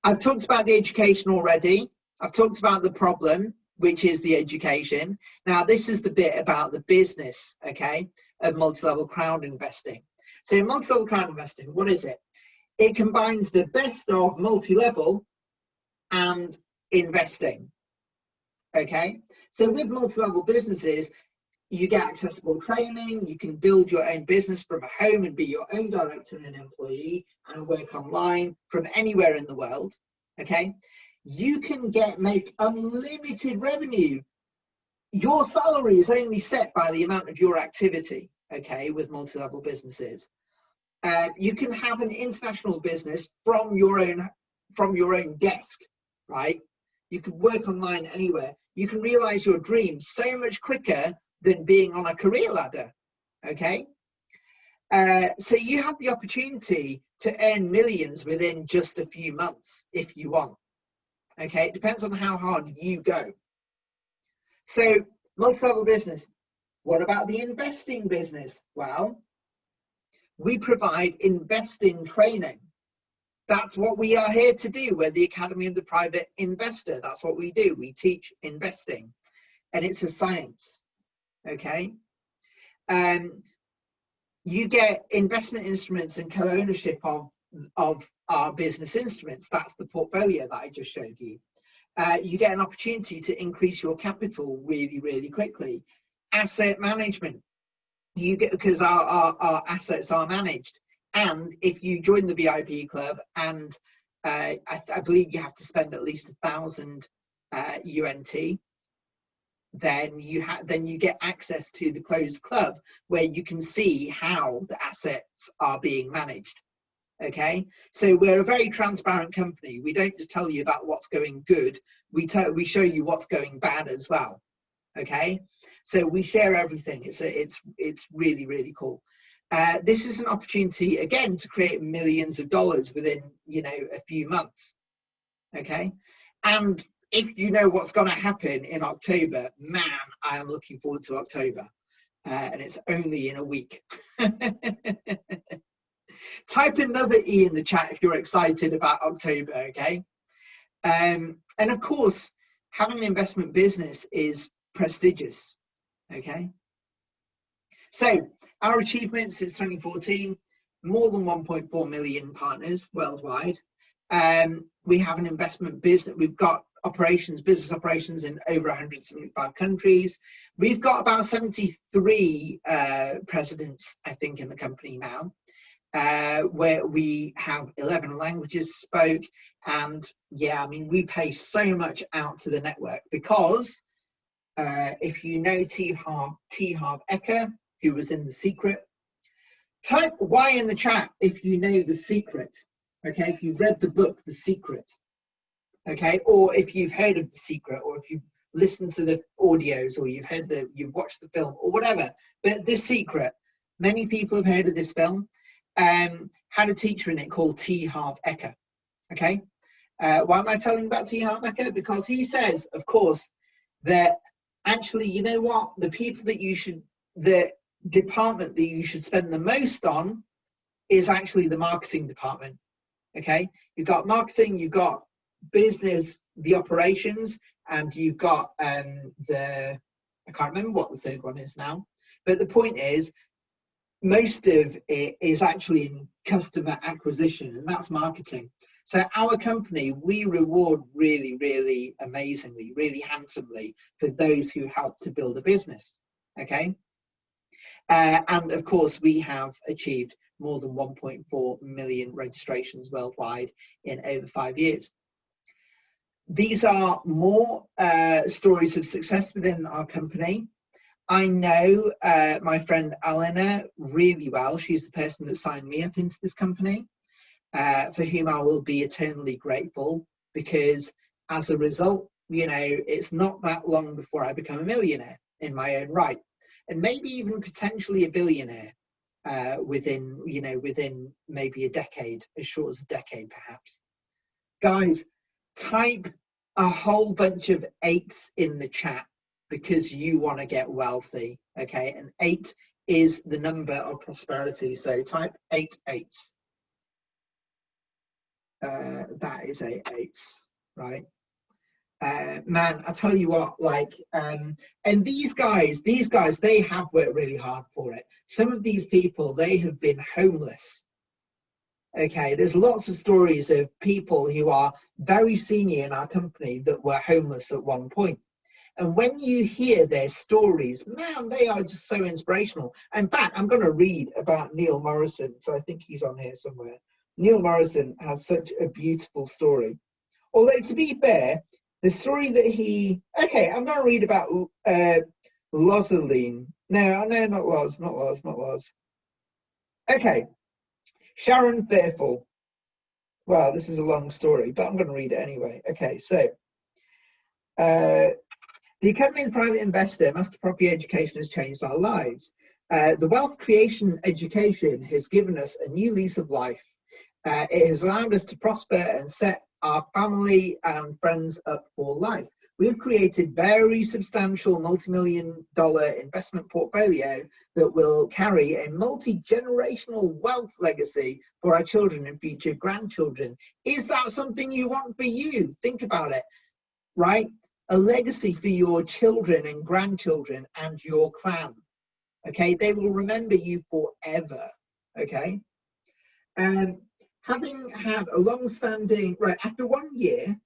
I've talked about the education already. I've talked about the problem, which is the education. Now this is the bit about the business, okay, of multi-level crowd investing. So multi-level crowd investing, what is it? It combines the best of multi-level and investing. Okay, so with multi-level businesses, you get accessible training, you can build your own business from a home and be your own director and employee and work online from anywhere in the world. Okay, you can make unlimited revenue. Your salary is only set by the amount of your activity, okay, with multi-level businesses. You can have an international business from your own desk, right? You can work online anywhere. You can realize your dreams so much quicker than being on a career ladder. Okay, so you have the opportunity to earn millions within just a few months if you want. Okay, it depends on how hard you go. So multi-level business. What about the investing business? Well, we provide investing training. That's what we are here to do. We're the Academy of the Private Investor. That's what we do. We teach investing, and it's a science. Okay. You get investment instruments and co-ownership of our business instruments. That's the portfolio that I just showed you. You get an opportunity to increase your capital really, really quickly. Asset management, you get, because our assets are managed. And if you join the VIP club, and I believe you have to spend at least 1,000 UNT, then you get access to the closed club where you can see how the assets are being managed. Okay, so we're a very transparent company. We don't just tell you about what's going good, we show you what's going bad as well. Okay, so we share everything. It's really, really cool. This is an opportunity again to create millions of dollars within, you know, a few months. Okay, and if you know what's going to happen in October, man, I am looking forward to October, and it's only in a week. Type another E in the chat if you're excited about October. Okay, and of course, having an investment business is prestigious. Okay, so our achievements since 2014, more than 1.4 million partners worldwide. We have an investment business. We've got business operations in over 175 countries. We've got about 73 presidents, I think, in the company now, where we have 11 languages spoke. And yeah, I mean, we pay so much out to the network because if you know T. Harv Eker, who was in The Secret, type Y in the chat if you know The Secret. Okay, if you've read the book The Secret. Okay, or if you've heard of The Secret, or if you've listened to the audios, or you've watched the film, or whatever. But The Secret, many people have heard of this film. Had a teacher in it called T. Harv Eker. Okay, why am I telling about T. Harv Eker? Because he says, of course, that actually, you know what, the department that you should spend the most on is actually the marketing department. Okay, you've got marketing, you've got business, the operations, and you've got I can't remember what the third one is now, but the point is most of it is actually in customer acquisition, and that's marketing. So our company, we reward really, really amazingly, really handsomely for those who help to build a business. Okay, and of course we have achieved more than 1.4 million registrations worldwide in over 5 years. These are more stories of success within our company. I know my friend Alena really well. She's the person that signed me up into this company, for whom I will be eternally grateful, because as a result, you know, it's not that long before I become a millionaire in my own right, and maybe even potentially a billionaire within maybe a decade, as short as a decade perhaps. Guys, type a whole bunch of 8s in the chat because you want to get wealthy. Okay, and 8 is the number of prosperity, so type 8 8s. That is 8 8s, right? Man, I tell you what, like, and these guys, they have worked really hard for it. Some of these people, they have been homeless. Okay, there's lots of stories of people who are very senior in our company that were homeless at one point. And when you hear their stories, man, they are just so inspirational. In fact, I'm going to read about Neil Morrison, so I think he's on here somewhere. Neil Morrison has such a beautiful story. Although, to be fair, the story that okay, I'm going to read about Lozaline. No, not Loz. Okay. Sharon Fearful. Well, this is a long story, but I'm going to read it anyway. Okay, so the Academy of the Private Investor, Master Property Education has changed our lives. The wealth creation education has given us a new lease of life. It has allowed us to prosper and set our family and friends up for life. We've created very substantial multi-million-dollar investment portfolio that will carry a multi-generational wealth legacy for our children and future grandchildren. Is that something you want for you? Think about it, right? A legacy for your children and grandchildren and your clan. Okay, they will remember you forever. Okay, having had a long-standing, right, after 1 year,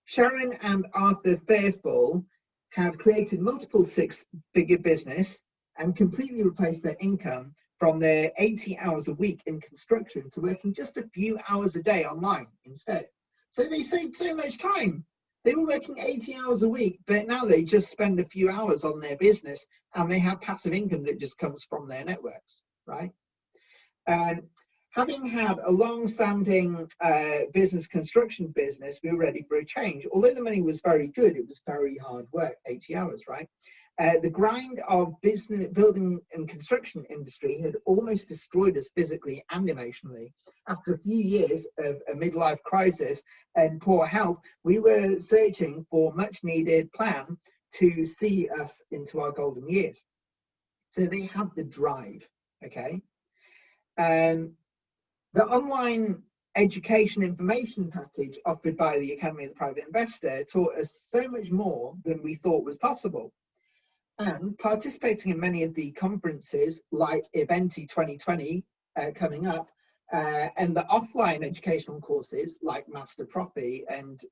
Sharon and Arthur Fearful had created multiple six-figure business and completely replaced their income from their 80 hours a week in construction to working just a few hours a day online instead. So they saved so much time. They were working 80 hours a week, but now they just spend a few hours on their business and they have passive income that just comes from their networks, right? Having had a long-standing business construction business, we were ready for a change. Although the money was very good, it was very hard work, 80 hours, right? The grind of business, building and construction industry had almost destroyed us physically and emotionally. After a few years of a midlife crisis and poor health, we were searching for a much needed plan to see us into our golden years. So they had the drive, okay? The online education information package offered by the Academy of the Private Investor taught us so much more than we thought was possible. And participating in many of the conferences like Eventi 2020 coming up, and the offline educational courses like Master Property and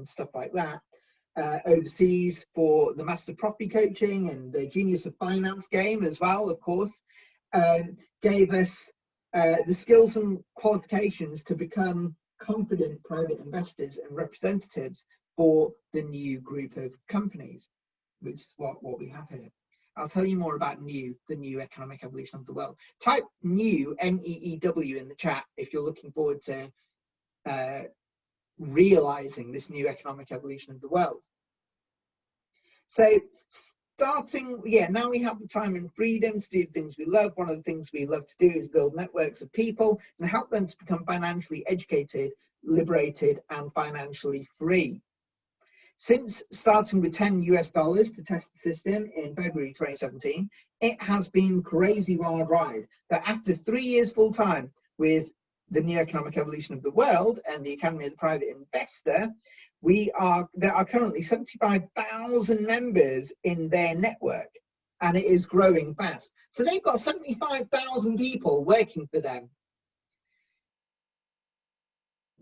stuff like that, overseas for the Master Property coaching and the Genius of Finance game as well, of course, gave us the skills and qualifications to become confident private investors and representatives for the new group of companies, which is what we have here. I'll tell you more about NEW, the new economic evolution of the world. Type NEW, N-E-E-W, in the chat if you're looking forward to realizing this new economic evolution of the world. So now we have the time and freedom to do things we love. One of the things we love to do is build networks of people and help them to become financially educated, liberated, and financially free. Since starting with $10 US to test the system in February 2017, it has been crazy wild ride. But after 3 years full time with the new economic evolution of the world and the Academy of the Private Investor, there are currently 75,000 members in their network, and it is growing fast. So they've got 75,000 people working for them.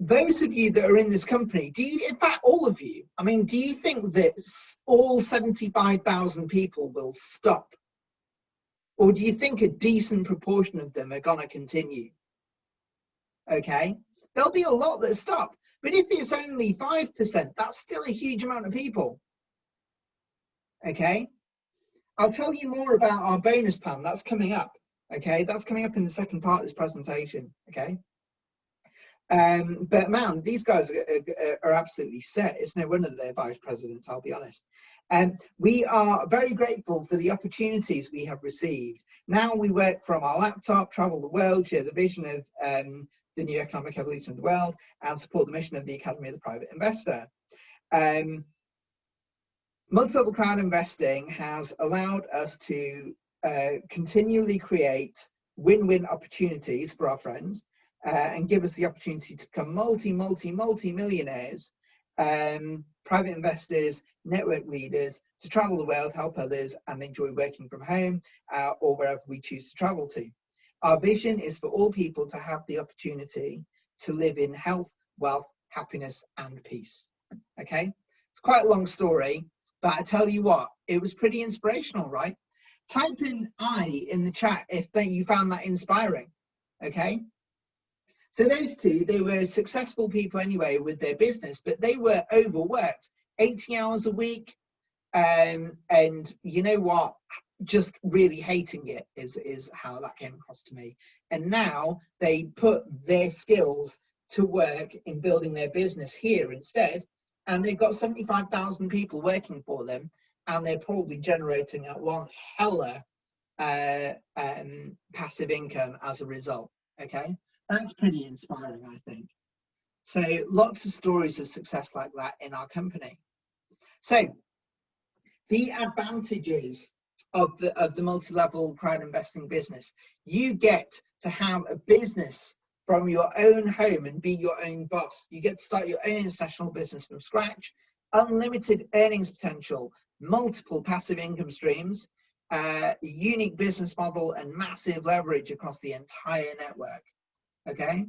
Those of you that are in this company, in fact, all of you, I mean, do you think that all 75,000 people will stop? Or do you think a decent proportion of them are going to continue? Okay, there'll be a lot that stop. But if it's only 5%, that's still a huge amount of people. Okay, I'll tell you more about our bonus plan. That's coming up. Okay, that's coming up in the second part of this presentation. Okay. But man, these guys are absolutely set. It's no wonder they're vice presidents, I'll be honest. We are very grateful for the opportunities we have received. Now we work from our laptop, travel the world, share the vision of the new economic evolution of the world, and support the mission of the Academy of the Private Investor. Multilevel Crowdinvesting has allowed us to continually create win-win opportunities for our friends, and give us the opportunity to become multi-millionaires, private investors, network leaders, to travel the world, help others, and enjoy working from home or wherever we choose to travel to. Our vision is for all people to have the opportunity to live in health, wealth, happiness, and peace. Okay, it's quite a long story, but I tell you what, it was pretty inspirational, right? Type in I in the chat if you found that inspiring. Okay. So those two, they were successful people anyway with their business, but they were overworked, 80 hours a week. And you know what? just really hating it is how that came across to me. And now they put their skills to work in building their business here instead, and they've got 75,000 people working for them, and they're probably generating at one hella passive income as a result. Okay, that's pretty inspiring, I think. So lots of stories of success like that in our company. So the advantages of the multi-level crowd investing business: you get to have a business from your own home and be your own boss. You get to start your own international business from scratch, unlimited earnings potential, multiple passive income streams, unique business model, and massive leverage across the entire network. Okay,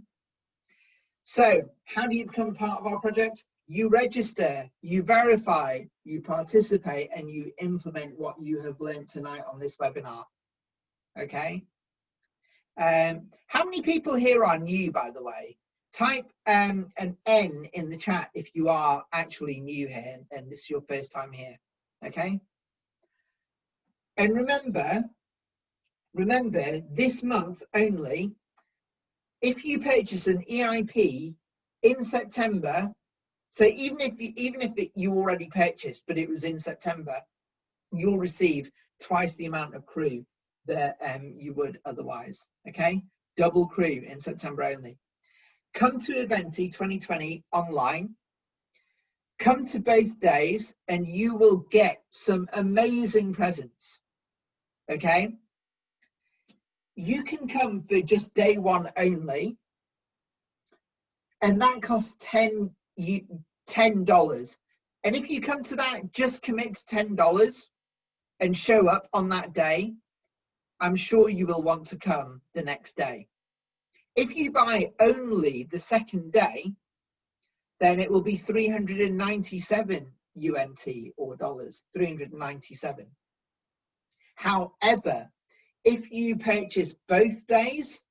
so how do you become part of our project? You register, you verify, you participate, and you implement what you have learned tonight on this webinar. Okay. How many people here are new, by the way? Type an N in the chat if you are actually new here and this is your first time here. Okay. And remember, this month only, if you purchase an EIP in September, so even if you already purchased, but it was in September, you'll receive twice the amount of crew that you would otherwise. Okay, double crew in September only. Come to Eventi 2020 online. Come to both days, and you will get some amazing presents. Okay, you can come for just day one only, and that costs $10. And if you come to that, just commit to $10 and show up on that day. I'm sure you will want to come the next day. If you buy only the second day, then it will be 397 UNT or dollars, 397. However, if you purchase both days,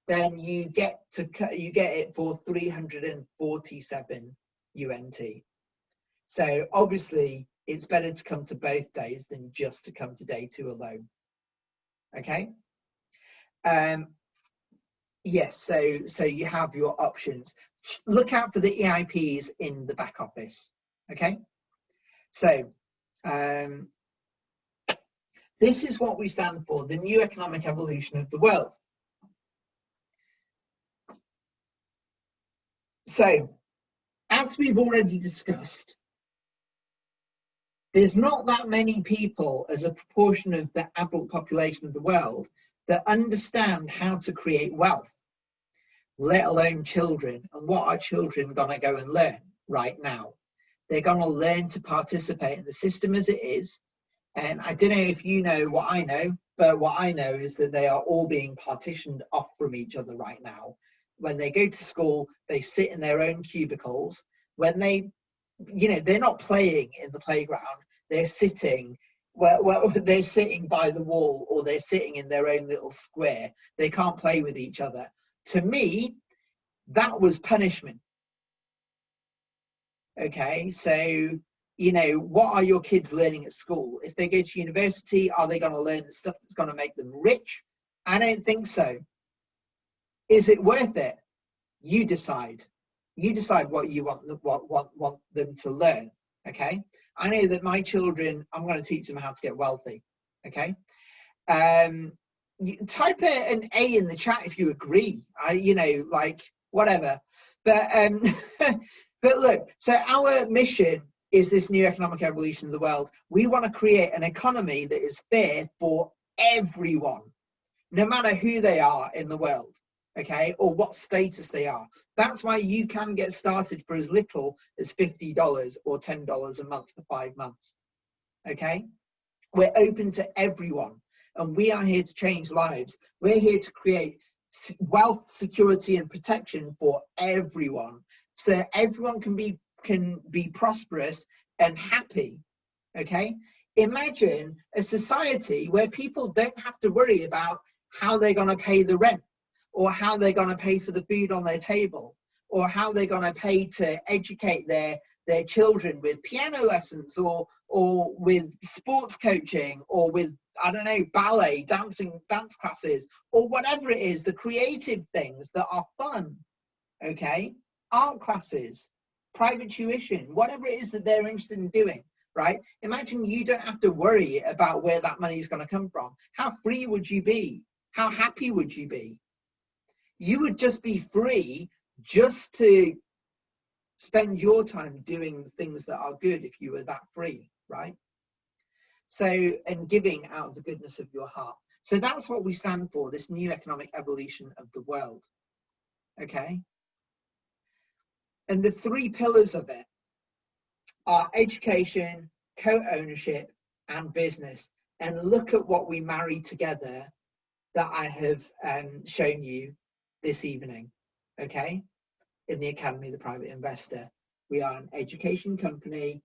then you get it for 347 UNT. So obviously it's better to come to both days than just to come to day two alone. Okay. Yes, so you have your options. Look out for the EIPs in the back office. Okay. So this is what we stand for: the new economic evolution of the world. So, as we've already discussed, there's not that many people as a proportion of the adult population of the world that understand how to create wealth, let alone children. And what are children gonna go and learn right now? They're gonna learn to participate in the system as it is. And I don't know if you know what I know, but what I know is that they are all being partitioned off from each other right now. When they go to school, they sit in their own cubicles. When they, they're not playing in the playground. They're sitting, well, they're sitting by the wall, or they're sitting in their own little square. They can't play with each other. To me, that was punishment. Okay, so, what are your kids learning at school? If they go to university, are they going to learn the stuff that's going to make them rich? I don't think so. Is it worth it? You decide. You decide what you want them to learn. Okay. I know that my children, I'm going to teach them how to get wealthy. Okay. Type an A in the chat if you agree. Like whatever. But but look. So our mission is this new economic evolution of the world. We want to create an economy that is fair for everyone, no matter who they are in the world. Okay, or what status they are. That's why you can get started for as little as $50 or $10 a month for 5 months. Okay, we're open to everyone, and we are here to change lives. We're here to create wealth, security, and protection for everyone, so everyone can be prosperous and happy. Okay, imagine a society where people don't have to worry about how they're going to pay the rent, or how they're going to pay for the food on their table, or how they're going to pay to educate their their children with piano lessons or with sports coaching or with, I don't know, ballet, dance classes, or whatever it is, the creative things that are fun, okay? Art classes, private tuition, whatever it is that they're interested in doing, right? Imagine you don't have to worry about where that money is going to come from. How free would you be? How happy would you be? You would just be free just to spend your time doing the things that are good if you were that free, right? So, and giving out of the goodness of your heart. So that's what we stand for, this new economic evolution of the world, okay? And the three pillars of it are education, co-ownership, and business. And look at what we marry together that I have shown you this evening, okay? In the Academy of the Private Investor. We are an education company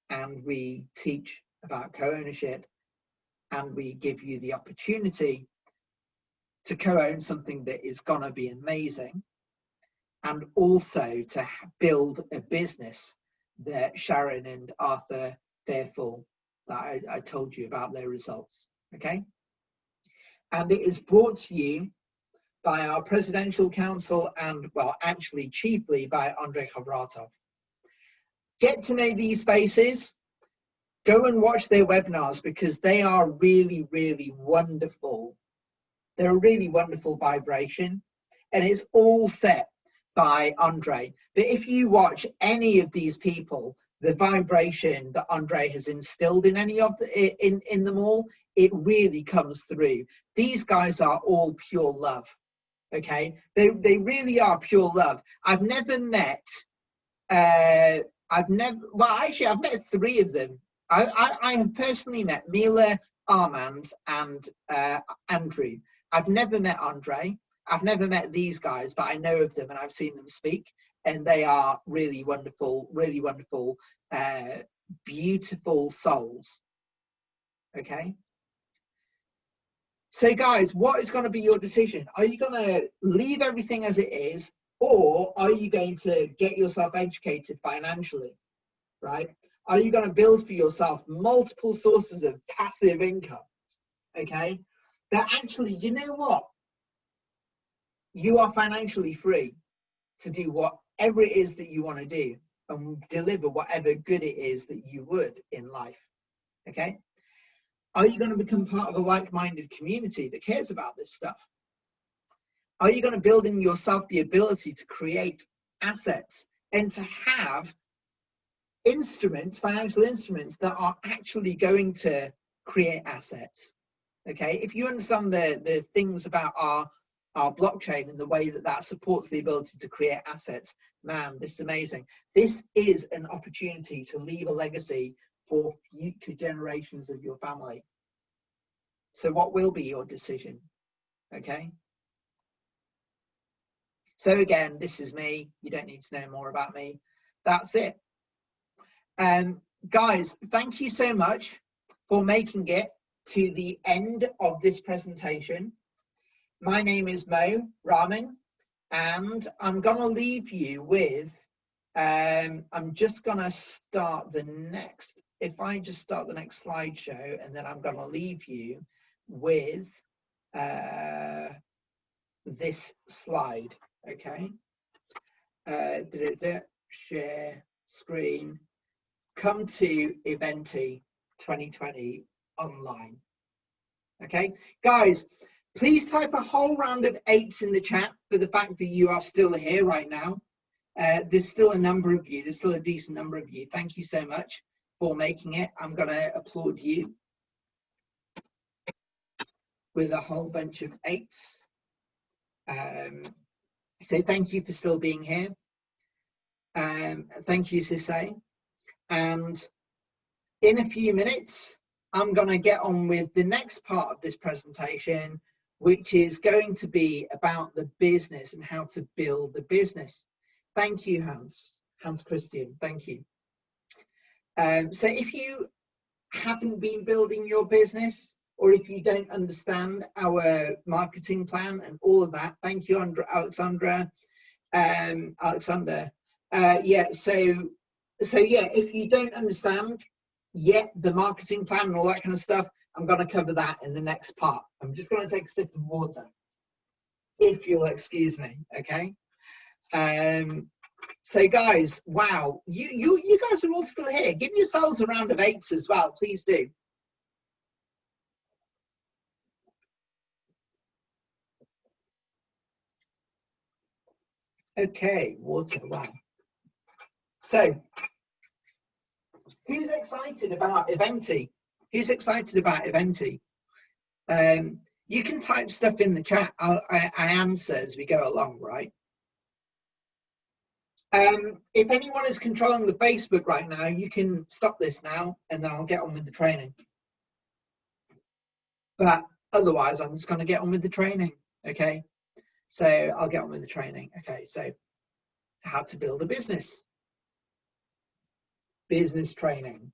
and we teach about co-ownership, and we give you the opportunity to co-own something that is gonna be amazing, and also to build a business that Sharon and Arthur Fairfall, that I told you about their results, okay? And it is brought to you by our Presidential Council and, well, actually chiefly by Andrei Khavratov. Get to know these faces. Go and watch their webinars because they are really, really wonderful. They're a really wonderful vibration, and it's all set by Andrei. But if you watch any of these people, the vibration that Andrei has instilled in any of in them all, it really comes through. These guys are all pure love. Okay, they really are pure love. I've never met I've met three of them. I have personally met Mila, Armand, and Andrew. I've never met Andrei. I've never met these guys, but I know of them and I've seen them speak, and they are really wonderful, beautiful souls. Okay. So guys, what is going to be your decision? Are you going to leave everything as it is, or are you going to get yourself educated financially, right? Are you going to build for yourself multiple sources of passive income, okay? That actually, you know what? You are financially free to do whatever it is that you want to do and deliver whatever good it is that you would in life, okay? Are you going to become part of a like-minded community that cares about this stuff? Are you going to build in yourself the ability to create assets and to have instruments, financial instruments that are actually going to create assets? Okay, if you understand the things about our blockchain and the way that that supports the ability to create assets, man, this is amazing. This is an opportunity to leave a legacy for future generations of your family. So what will be your decision? Okay. So again, this is me. You don't need to know more about me. That's it. Guys, thank you so much for making it to the end of this presentation. My name is Mo Rahman, and I'm going to leave you with, I'm just going to start the next, if I just start the next slideshow, and then I'm going to leave you with this slide, okay? Share screen, come to Eventi 2020 online. Okay, guys, please type a whole round of 8s in the chat for the fact that you are still here right now. There's still a number of you, there's still a decent number of you. Thank you so much for making it. I'm going to applaud you with a whole bunch of 8s. So thank you for still being here. Thank you, Sisay. And in a few minutes, I'm going to get on with the next part of this presentation, which is going to be about the business and how to build the business. Thank you, Hans Christian. Thank you. So if you haven't been building your business, or if you don't understand our marketing plan and all of that, thank you, Alexander. Yeah, so So yeah, if you don't understand yet the marketing plan and all that kind of stuff, I'm going to cover that in the next part. I'm just going to take a sip of water, if you'll excuse me. Okay. So guys, wow, you guys are all still here. Give yourselves a round of 8s as well, please do. Okay, water, wow. So who's excited about Eventi? Who's excited about Eventi? You can type stuff in the chat. I answer as we go along, right? If anyone is controlling the Facebook right now, you can stop this now and then I'll get on with the training. But otherwise, I'm just going to get on with the training. Okay, so I'll get on with the training. Okay, so how to build a business training.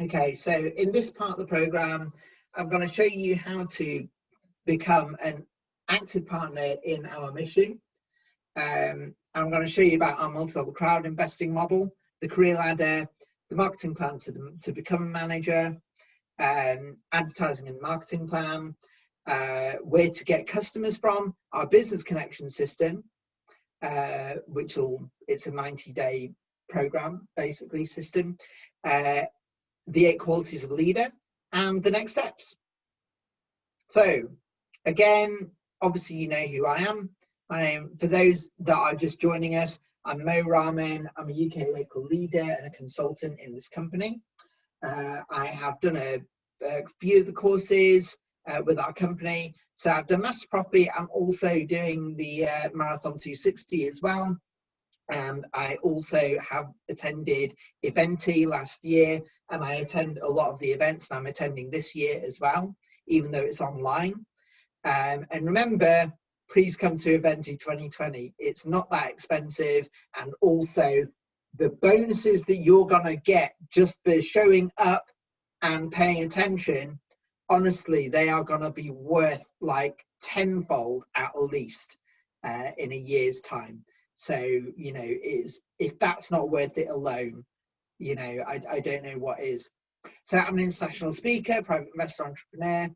Okay, so in this part of the program, I'm going to show you how to become an active partner in our mission. I'm going to show you about our multi-level crowd investing model, the career ladder, the marketing plan to become a manager, advertising and marketing plan, where to get customers from, our business connection system, it's a 90-day program, basically, system, the 8 qualities of a leader, and the next steps. So again, obviously you know who I am. My name, for those that are just joining us, I'm Mo Rahman. I'm a UK local leader and a consultant in this company. I have done a few of the courses with our company. So I've done Master Profit. I'm also doing the Marathon 260 as well. And I also have attended Eventi last year, and I attend a lot of the events, and I'm attending this year as well, even though it's online. And remember, please come to Eventi 2020. It's not that expensive, and also the bonuses that you're gonna get just for showing up and paying attention, honestly, they are gonna be worth like tenfold at least in a year's time. So, you know, if that's not worth it alone, you know, I don't know what is. So I'm an international speaker, private investor, entrepreneur.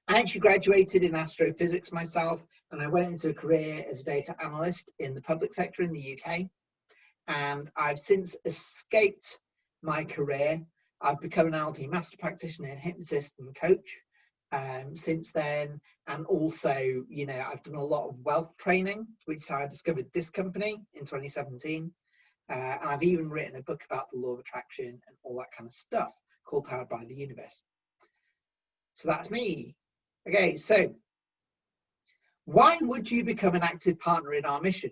I actually graduated in astrophysics myself, and I went into a career as a data analyst in the public sector in the UK. And I've since escaped my career. I've become an NLP master practitioner and hypnotist and coach since then. And also, you know, I've done a lot of wealth training, which I discovered this company in 2017. And I've even written a book about the law of attraction and all that kind of stuff called Powered by the Universe. So that's me. Okay, so why would you become an active partner in our mission?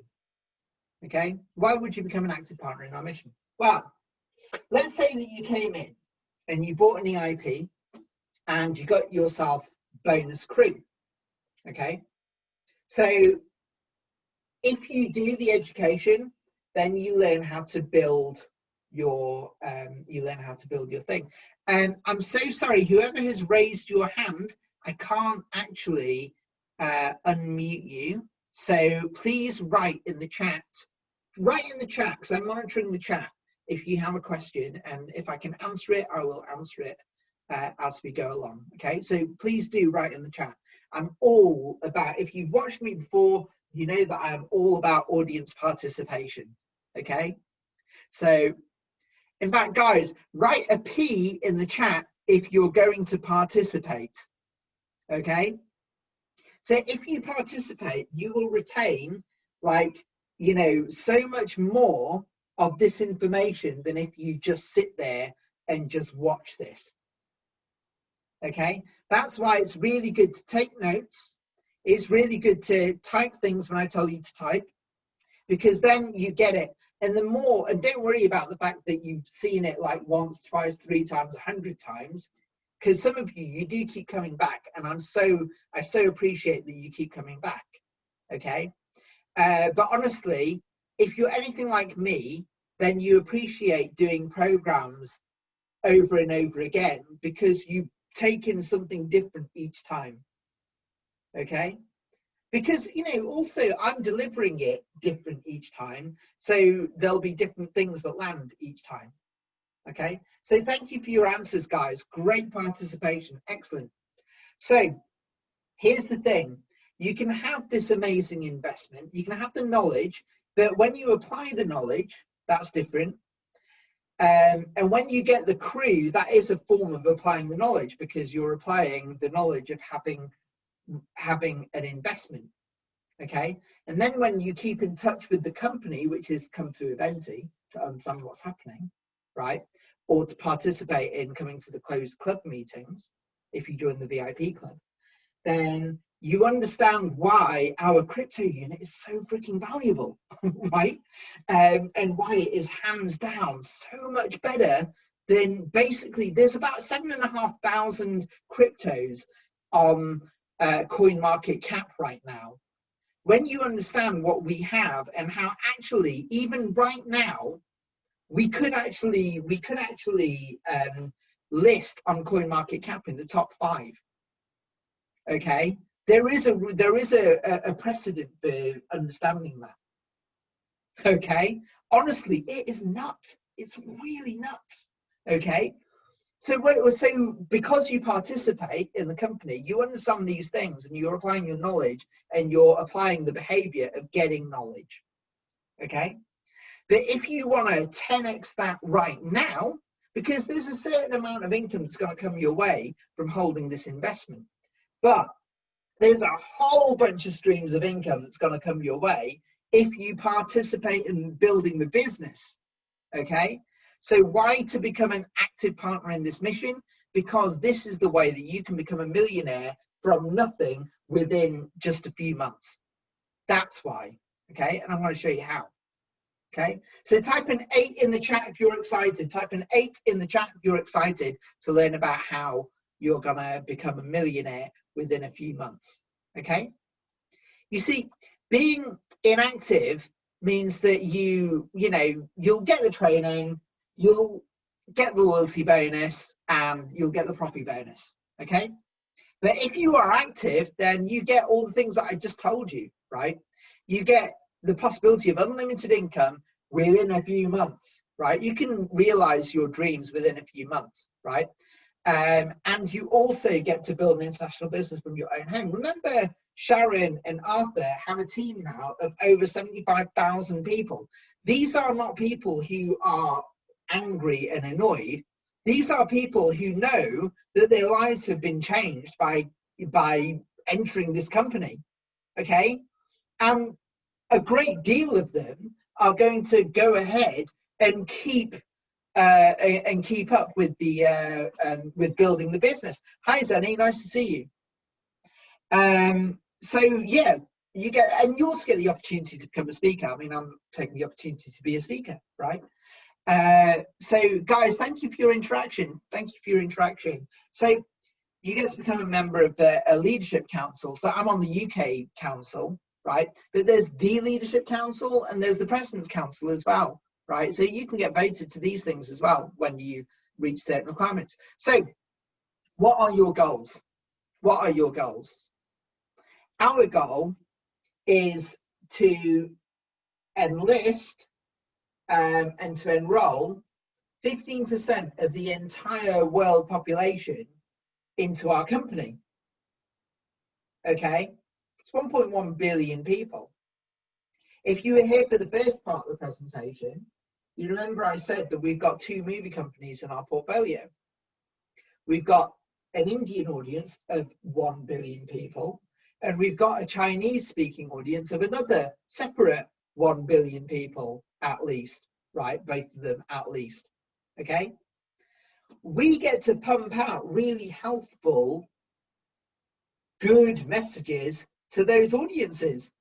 Okay, why would you become an active partner in our mission? Well, let's say that you came in and you bought an EIP and you got yourself bonus crew. Okay, so if you do the education, then you learn how to build your thing. And I'm so sorry, whoever has raised your hand, I can't actually unmute you. So please write in the chat, because I'm monitoring the chat if you have a question, and if I can answer it, I will answer it as we go along. Okay, so please do write in the chat. I'm all about, if you've watched me before, you know that I am all about audience participation. Okay, so in fact, guys, write a P in the chat if you're going to participate. Okay, so if you participate, you will retain, like, you know, so much more of this information than if you just sit there and just watch this. Okay, that's why it's really good to take notes. It's really good to type things when I tell you to type, because then you get it. And the more, and don't worry about the fact that you've seen it like once, twice, 3 times, 100 times, because some of you do keep coming back, and I so appreciate that you keep coming back. Okay, but honestly, if you're anything like me, then you appreciate doing programs over and over again, because you take in something different each time. Okay, Because, you know, also I'm delivering it different each time. So there'll be different things that land each time. Okay. So thank you for your answers, guys. Great participation. Excellent. So here's the thing. You can have this amazing investment. You can have the knowledge, but when you apply the knowledge, that's different. And when you get the crew, that is a form of applying the knowledge, because you're applying the knowledge of having an investment. Okay. And then when you keep in touch with the company, which is come to Eventi to understand what's happening, right? Or to participate in coming to the closed club meetings, if you join the VIP club, then you understand why our crypto unit is so freaking valuable, right? And why it is hands down so much better than, basically, there's about 7,500 cryptos on CoinMarketCap right now. When you understand what we have and how actually, even right now, we could actually list on CoinMarketCap in the top 5. Okay, there is a precedent for understanding that. Okay, honestly, it is nuts. It's really nuts. Okay, so because you participate in the company, you understand these things, and you're applying your knowledge, and you're applying the behavior of getting knowledge. Okay, but if you want to 10x that right now, because there's a certain amount of income that's going to come your way from holding this investment, but there's a whole bunch of streams of income that's going to come your way if you participate in building the business. Okay, so why to become an active partner in this mission? Because this is the way that you can become a millionaire from nothing within just a few months. That's why. Okay, and I'm going to show you how. Okay, so type an 8 in the chat if you're excited. Type an 8 in the chat if you're excited to learn about how you're going to become a millionaire within a few months. Okay, you see, being inactive means that you'll get the training, you'll get the loyalty bonus, and you'll get the profit bonus. Okay, but if you are active, then you get all the things that I just told you, right? You get the possibility of unlimited income within a few months, right? You can realize your dreams within a few months, right? And you also get to build an international business from your own home. Remember, Sharon and Arthur have a team now of over 75,000 people. These are not people who are angry and annoyed. These are people who know that their lives have been changed by entering this company. Okay, and a great deal of them are going to go ahead and keep up with the with building the business. Hi Zenny, nice to see you. So yeah, you also get the opportunity to become a speaker. I mean, I'm taking the opportunity to be a speaker, right? So guys, thank you for your interaction. Thank you for your interaction. So you get to become a member of the leadership council. So I'm on the UK council, right? But there's the leadership council and there's the president's council as well, right? So you can get voted to these things as well when you reach certain requirements. So what are your goals? What are your goals? Our goal is to enlist and to enroll 15% of the entire world population into our company. Okay, it's 1.1 billion people. If you were here for the first part of the presentation, you remember I said that we've got 2 movie companies in our portfolio. We've got an Indian audience of 1 billion people, and we've got a Chinese speaking audience of another separate 1 billion people at least, right? Both of them at least. Okay, we get to pump out really helpful, good messages to those audiences.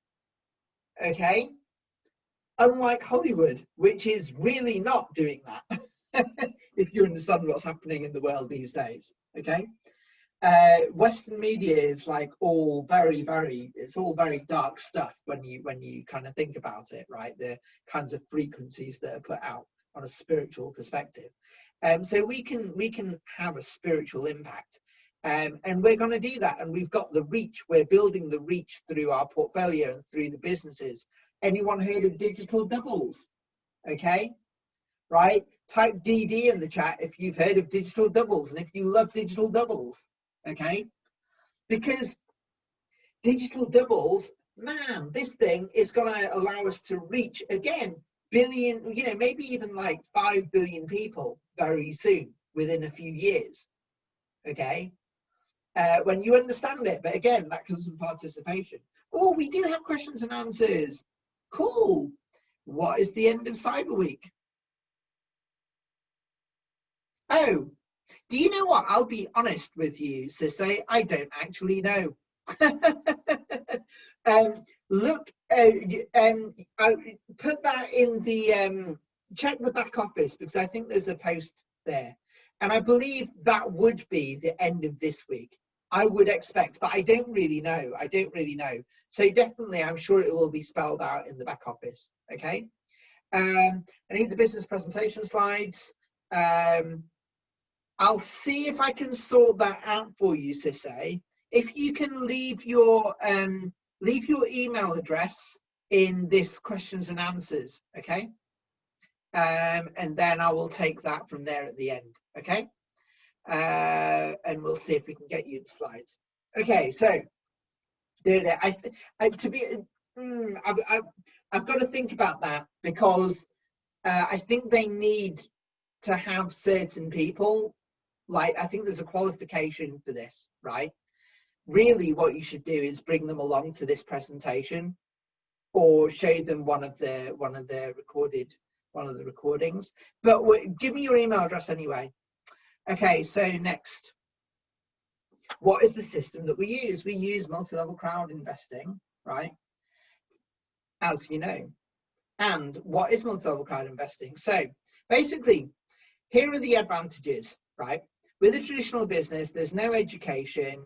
Okay, unlike Hollywood, which is really not doing that. If you understand what's happening in the world these days. Okay, Western media is like all very it's all very dark stuff when you kind of think about it, right? The kinds of frequencies that are put out on a spiritual perspective. So we can have a spiritual impact, And we're going to do that. And we've got the reach. We're building the reach through our portfolio and through the businesses. Anyone heard of digital doubles? Okay, right? Type DD in the chat if you've heard of digital doubles and if you love digital doubles. Okay, because digital doubles, man, this thing is going to allow us to reach, again, billion, you know, maybe even like 5 billion people very soon, within a few years. Okay, when you understand it. But again, that comes from participation. Oh, we do have questions and answers. Cool. What is the end of Cyber Week? Oh, do you know what? I'll be honest with you, Sisse, I don't actually know. Look, I put that in the, check the back office, because I think there's a post there. And I believe that would be the end of this week. I would expect, but I don't really know. I don't really know. So definitely, I'm sure it will be spelled out in the back office. Okay. I need the business presentation slides. I'll see if I can sort that out for you, Sisse. If you can leave your email address in this questions and answers, okay? And then I will take that from there at the end, okay? And we'll see if we can get you the slides. Okay, so I've got to think about that, because I think they need to have certain people. Like, I think there's a qualification for this, right? Really, what you should do is bring them along to this presentation, or show them one of the recordings. But give me your email address anyway. Okay, so next, what is the system that we use? We use multi-level crowd investing, right? As you know. And what is multi-level crowd investing? So basically, here are the advantages, right? With a traditional business, there's no education,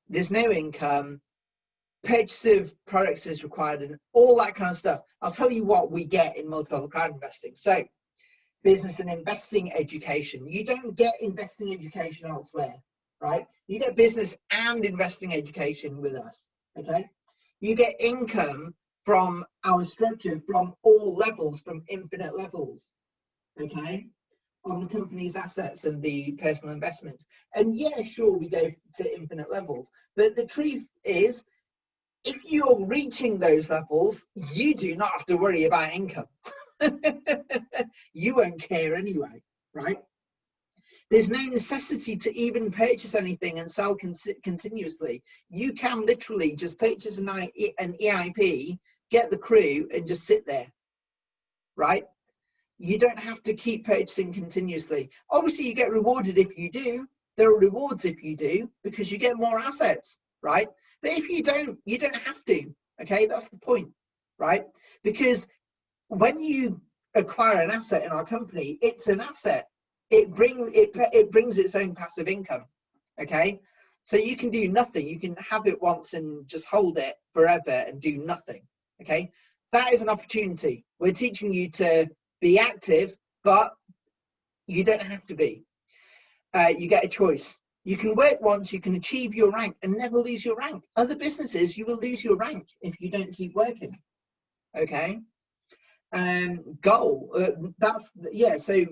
there's no income, purchase of products is required, and all that kind of stuff. I'll tell you what we get in multi-level crowd investing. So, business and investing education. You don't get investing education elsewhere, right? You get business and investing education with us, okay? You get income from our structure from all levels, from infinite levels, okay? On the company's assets and the personal investments. And yeah, sure, we go to infinite levels, but the truth is, if you're reaching those levels, you do not have to worry about income. You won't care anyway, right? There's no necessity to even purchase anything and sell continuously. You can literally just purchase an EIP, get the crew, and just sit there, right? You don't have to keep purchasing continuously. Obviously, you get rewarded if you do. There are rewards if you do, because you get more assets, right? But if you don't have to, okay? That's the point, right? Because when you acquire an asset in our company, it's an asset. It brings its own passive income, okay? So you can do nothing. You can have it once and just hold it forever and do nothing, okay? That is an opportunity. We're teaching you to be active, but you don't have to be. You get a choice. You can work once, you can achieve your rank and never lose your rank. Other businesses, you will lose your rank if you don't keep working, okay? Goal, so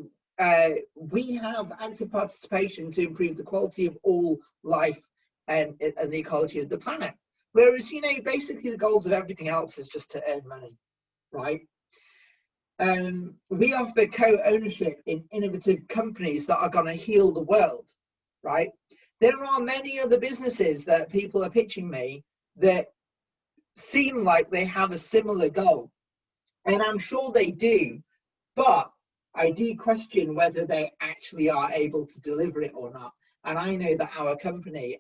we have active participation to improve the quality of all life and the ecology of the planet. Whereas, you know, basically the goals of everything else is just to earn money, right? We offer co-ownership in innovative companies that are going to heal the world, right? There are many other businesses that people are pitching me that seem like they have a similar goal, and I'm sure they do, but I do question whether they actually are able to deliver it or not. And I know that our company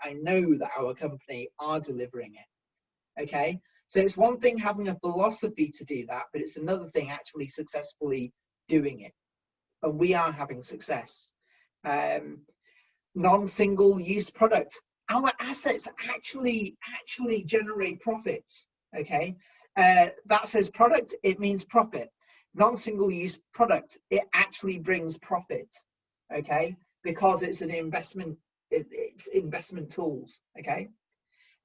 are delivering it, okay? So it's one thing having a philosophy to do that, but it's another thing actually successfully doing it. And we are having success. Non-single use product. Our assets actually generate profits, okay? That says product, it means profit. Non-single use product, it actually brings profit, okay? Because it's an investment it's investment tools, okay?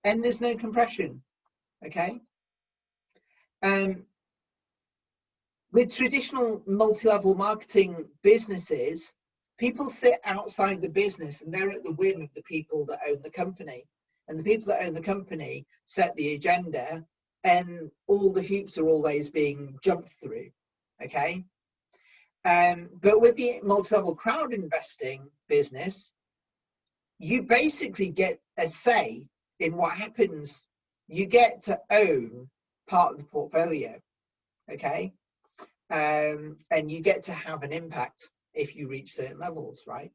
And there's no compression, okay? With traditional multi-level marketing businesses, people sit outside the business and they're at the whim of the people that own the company. And the people that own the company set the agenda, and all the hoops are always being jumped through, okay? But with the multi-level crowd investing business, you basically get a say in what happens. You get to own part of the portfolio, okay? And you get to have an impact if you reach certain levels, right?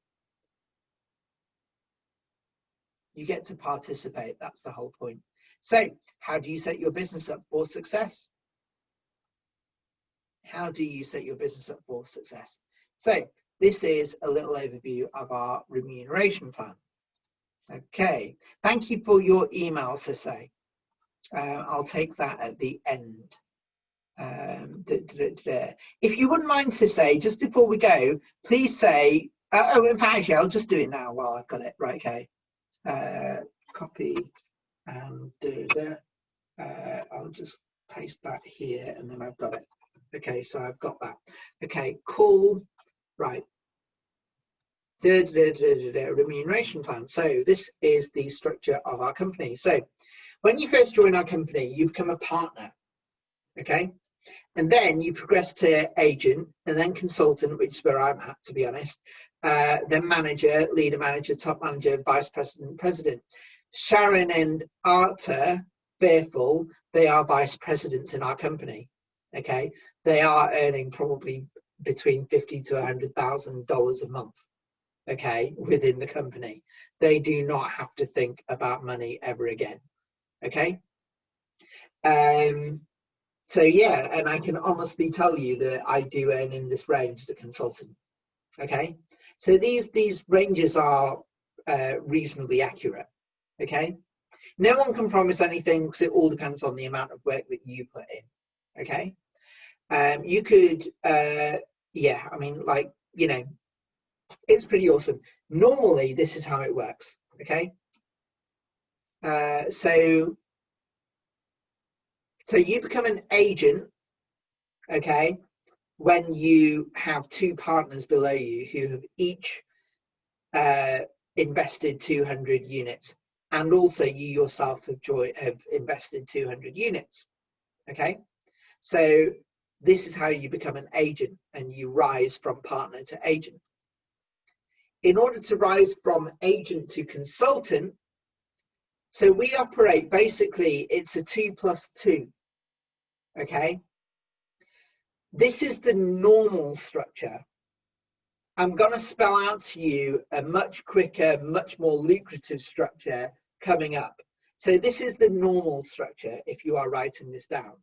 You get to participate. That's the whole point. So how do you set your business up for success? How do you set your business up for success? So this is a little overview of our remuneration plan. Okay, thank you for your email, Sisse. I'll take that at the end. If you wouldn't mind, Sisse, just before we go, please say, oh, in fact, actually, I'll just do it now while I've got it. Right, okay. Copy and I'll just paste that here and then I've got it. Okay, so I've got that. Okay, cool. Right. Remuneration plan. So this is the structure of our company. So when you first join our company, you become a partner. Okay, and then you progress to agent and then consultant, which is where I'm at, to be honest. Then manager, leader manager, top manager, vice president, president. Sharon and Arta Fairful, they are vice presidents in our company. Okay, they are earning probably between $50,000 to $100,000 a month. Okay, within the company, they do not have to think about money ever again. Okay. So yeah, and I can honestly tell you that I do earn in this range as a consultant. Okay, so these ranges are reasonably accurate. Okay, no one can promise anything because it all depends on the amount of work that you put in. Okay, you could yeah, I mean, like, you know, it's pretty awesome. Normally this is how it works. Okay, so you become an agent, okay, when you have two partners below you who have each invested 200 units, and also you yourself have invested 200 units. Okay, so this is how you become an agent and you rise from partner to agent. In order to rise from agent to consultant, so we operate basically, it's a 2 plus 2. Okay, this is the normal structure. I'm going to spell out to you a much quicker, much more lucrative structure coming up. So this is the normal structure if you are writing this down.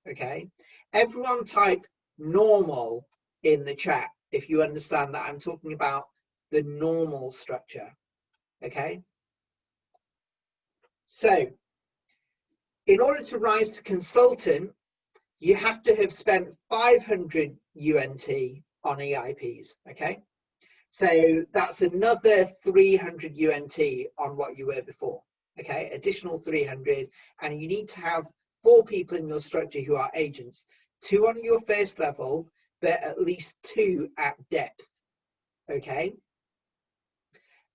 Okay, everyone type normal in the chat if you understand that I'm talking about the normal structure. Okay, so in order to rise to consultant, you have to have spent 500 UNT on EIPs. Okay, so that's another 300 UNT on what you were before. Okay, additional 300, and you need to have 4 people in your structure who are agents, 2 on your first level, but at least 2 at depth. Okay,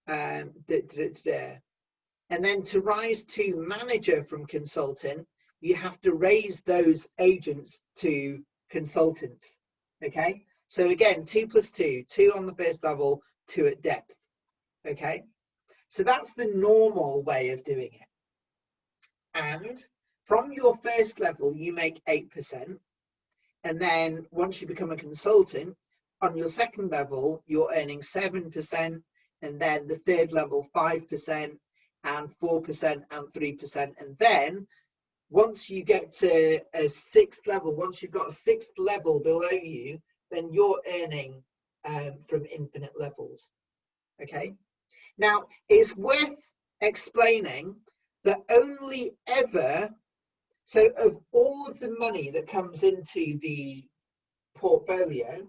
and then to rise to manager from consultant, you have to raise those agents to consultants. Okay, so again, 2 plus 2, 2 on the first level, 2 at depth. Okay, so that's the normal way of doing it. And from your first level, you make 8%. And then once you become a consultant, on your second level, you're earning 7%. And then the third level, 5%, and 4%, and 3%. And then once you get to a 6th level, once you've got a 6th level below you, then you're earning from infinite levels. Okay, now it's worth explaining that only ever, so of all of the money that comes into the portfolio,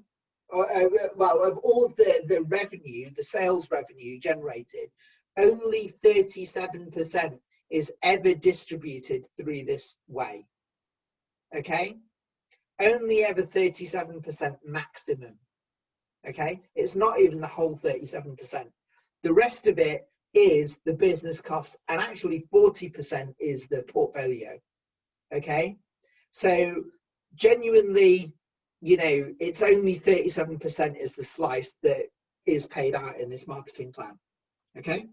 or well, of all of the revenue, the sales revenue generated, only 37% is ever distributed through this way. Okay, only ever 37% maximum. Okay, it's not even the whole 37%. The rest of it is the business costs, and actually 40% is the portfolio. Okay, so genuinely, you know, it's only 37% is the slice that is paid out in this marketing plan. Okay,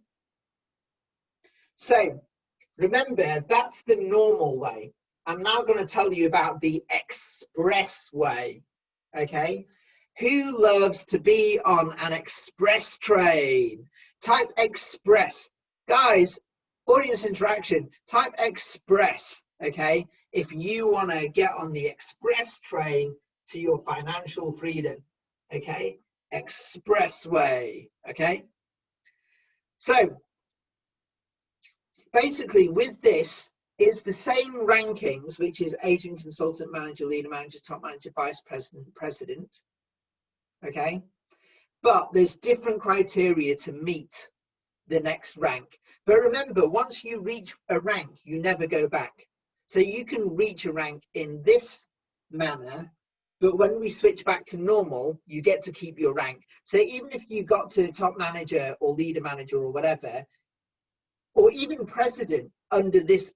so remember, that's the normal way. I'm now going to tell you about the express way. Okay, who loves to be on an express train? Type express. Guys, audience interaction, type express. Okay, if you want to get on the express train to your financial freedom. Okay, expressway. Okay, so basically with this is the same rankings, which is agent, consultant, manager, leader, manager, top manager, vice president, president. Okay, but there's different criteria to meet the next rank. But remember, once you reach a rank, you never go back. So you can reach a rank in this manner, but when we switch back to normal, you get to keep your rank. So even if you got to top manager or leader manager or whatever, or even president under this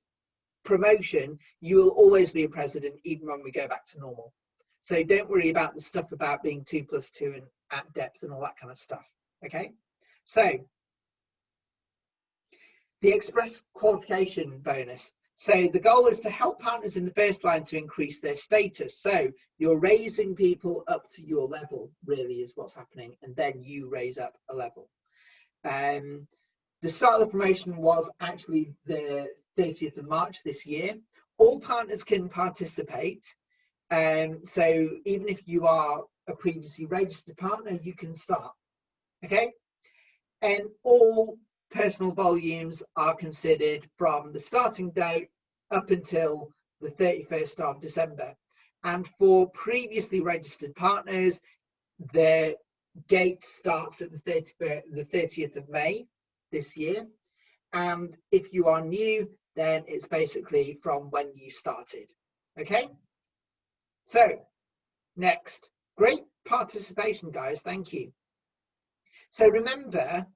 promotion, you will always be a president even when we go back to normal. So don't worry about the stuff about being 2+2 and at depth and all that kind of stuff. Okay, so the express qualification bonus. So the goal is to help partners in the first line to increase their status. So you're raising people up to your level, really is what's happening, and then you raise up a level. The start of the promotion was actually the 30th of March this year. All partners can participate. So even if you are a previously registered partner, you can start. Okay, and all personal volumes are considered from the starting date up until the 31st of December. And for previously registered partners, the gate starts at the 30th of May this year. And if you are new, then it's basically from when you started. Okay, so next, great participation, guys. Thank you. So remember,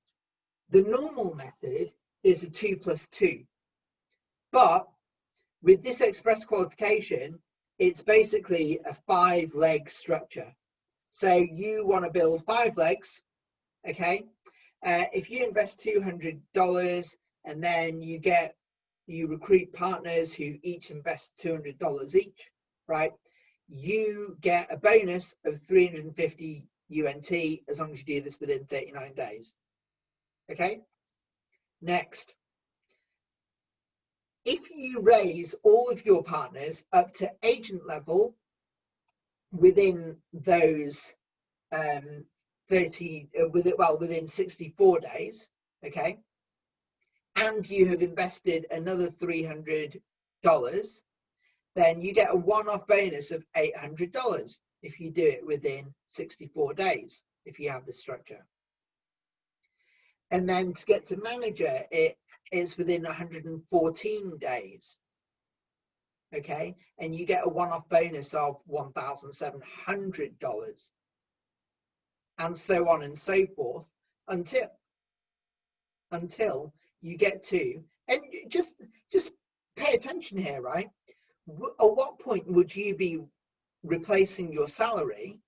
the normal method is a 2+2, but with this express qualification, it's basically a 5-leg structure. So you want to build 5 legs. Okay, if you invest $200 and then you recruit partners who each invest $200 each, right? You get a bonus of 350 UNT as long as you do this within 39 days. Okay, next, if you raise all of your partners up to agent level within those within 64 days, okay, and you have invested another $300, then you get a one-off bonus of $800 if you do it within 64 days, if you have this structure. And then to get to manager, it is within 114 days. Okay, and you get a one-off bonus of $1,700, and so on and so forth until you get to, and just pay attention here, right? At what point would you be replacing your salary?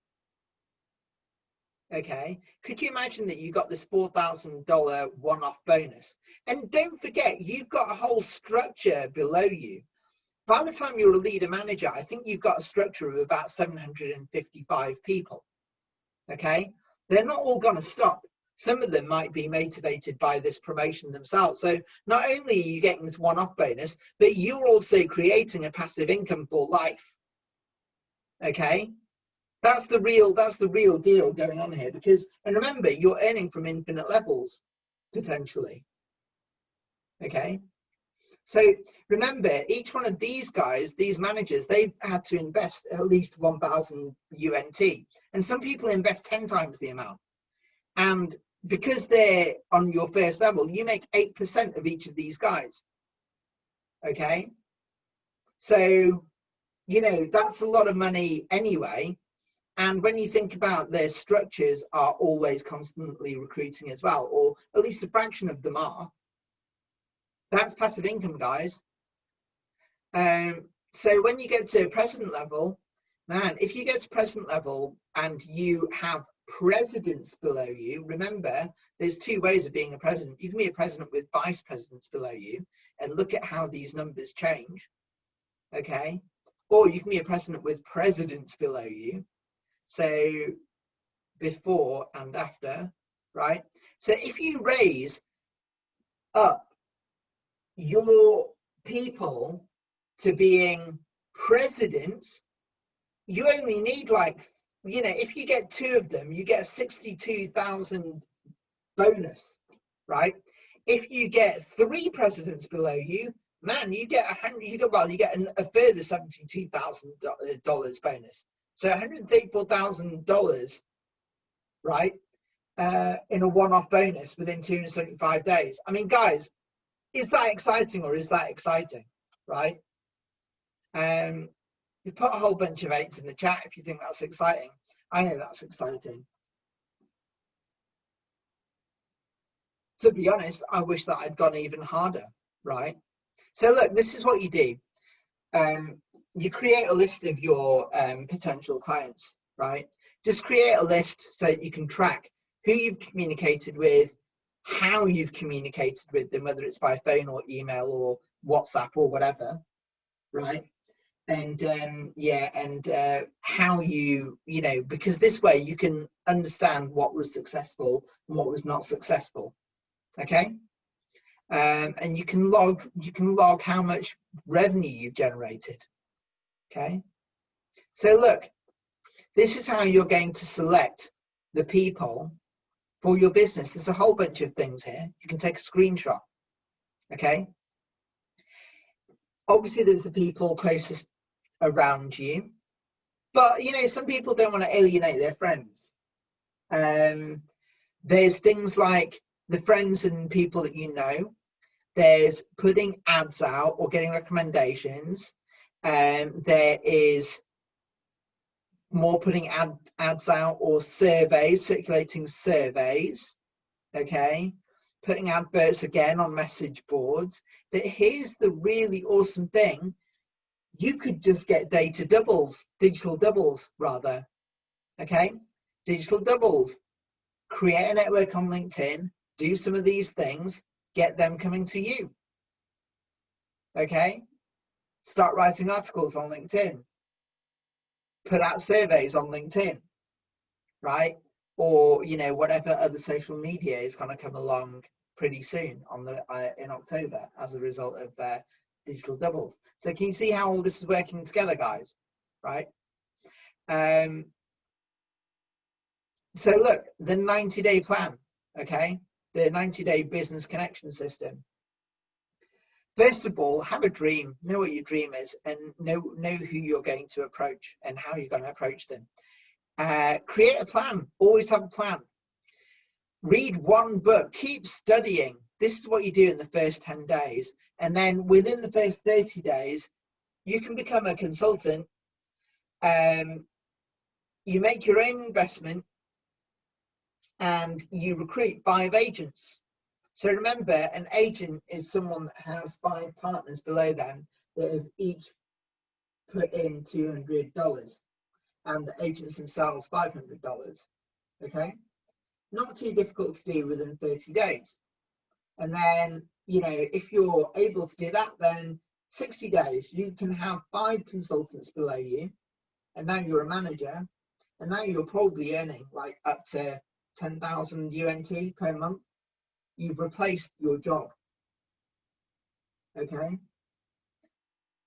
Okay, could you imagine that you got this $4,000 one-off bonus? And don't forget, you've got a whole structure below you. By the time you're a leader manager, I think you've got a structure of about 755 people. Okay, they're not all going to stop. Some of them might be motivated by this promotion themselves. So not only are you getting this one-off bonus, but you're also creating a passive income for life. Okay, that's the real deal going on here. Because, and remember, you're earning from infinite levels potentially. Okay, so remember, each one of these guys, these managers, they've had to invest at least 1,000 UNT, and some people invest 10 times the amount. And because they're on your first level, you make 8% of each of these guys. Okay, so you know that's a lot of money anyway. And when you think about their structures are always constantly recruiting as well, or at least a fraction of them are. That's passive income, guys. So when you get to president level, man, if you get to president level and you have presidents below you, remember there's two ways of being a president. You can be a president with vice presidents below you, and look at how these numbers change. Okay, or you can be a president with presidents below you, so before and after, right? So if you raise up your people to being presidents, you only need, like, you know, if you get 2 of them, you get a 62,000 bonus, right? If you get 3 presidents below you, man, you get you get a further $72,000 bonus. So $134,000, right? In a one-off bonus within 275 days. I mean, guys, is that exciting, or is that exciting, right? You put a whole bunch of 8s in the chat if you think that's exciting. I know that's exciting. To be honest, I wish that I'd gone even harder, right? So look, this is what you do. You create a list of your potential clients, right? Just create a list so that you can track who you've communicated with, how you've communicated with them, whether it's by phone or email or WhatsApp or whatever, right? And how you know, because this way you can understand what was successful and what was not successful. Okay, and you can log how much revenue you've generated. Okay, so look, this is how you're going to select the people for your business. There's a whole bunch of things here. You can take a screenshot. Okay, obviously there's the people closest around you, but you know, some people don't want to alienate their friends. There's things like the friends and people that you know. There's putting ads out or getting recommendations. There is more putting ads out or surveys, circulating surveys. Okay, putting adverts again on message boards. But here's the really awesome thing: you could just get digital doubles rather. Okay, digital doubles. Create a network on LinkedIn, do some of these things, get them coming to you. Okay, start writing articles on LinkedIn, put out surveys on LinkedIn, right? Or, you know, whatever other social media is going to come along pretty soon on the in October as a result of digital doubles. So can you see how all this is working together, guys? Right? So look, the 90-day plan, okay? The 90-day business connection system. First of all, have a dream, know what your dream is, and know who you're going to approach and how you're going to approach them. Create a plan, always have a plan. Read one book, keep studying. This is what you do in the first 10 days. And then within the first 30 days, you can become a consultant. You make your own investment and you recruit 5 agents. So remember, an agent is someone that has 5 partners below them that have each put in $200 and the agents themselves $500. Okay, not too difficult to do within 30 days. And then, you know, if you're able to do that, then 60 days, you can have 5 consultants below you, and now you're a manager, and now you're probably earning like up to 10,000 UNT per month. You've replaced your job. Okay.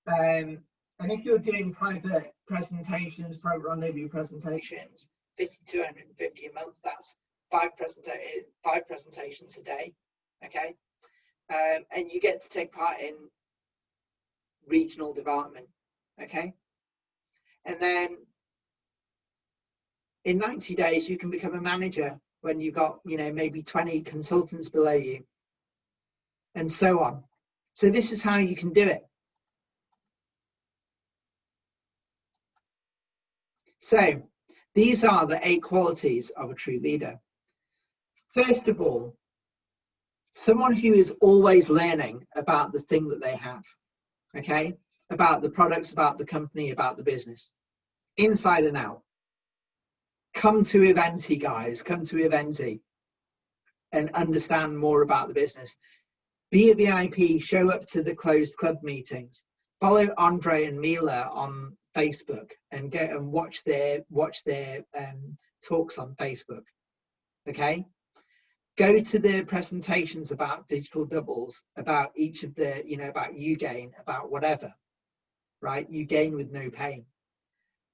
And if you're doing private presentations, private rendezvous presentations, 50 to 150 a month, that's 5 presentations a day. Okay. And you get to take part in regional development. Okay. And then in 90 days, you can become a manager when you've got, you know, maybe 20 consultants below you, and so on. So this is how you can do it. So these are the 8 qualities of a true leader. First of all, someone who is always learning about the thing that they have, okay? About the products, about the company, about the business, inside and out. Come to Eventi, guys, come to Eventi and understand more about the business. Be a VIP, show up to the closed club meetings. Follow Andre and Mila on Facebook and go and watch their talks on Facebook, okay? Go to the presentations about digital doubles, about each of the, you know, about Ugain, about whatever, right? Ugain with no pain.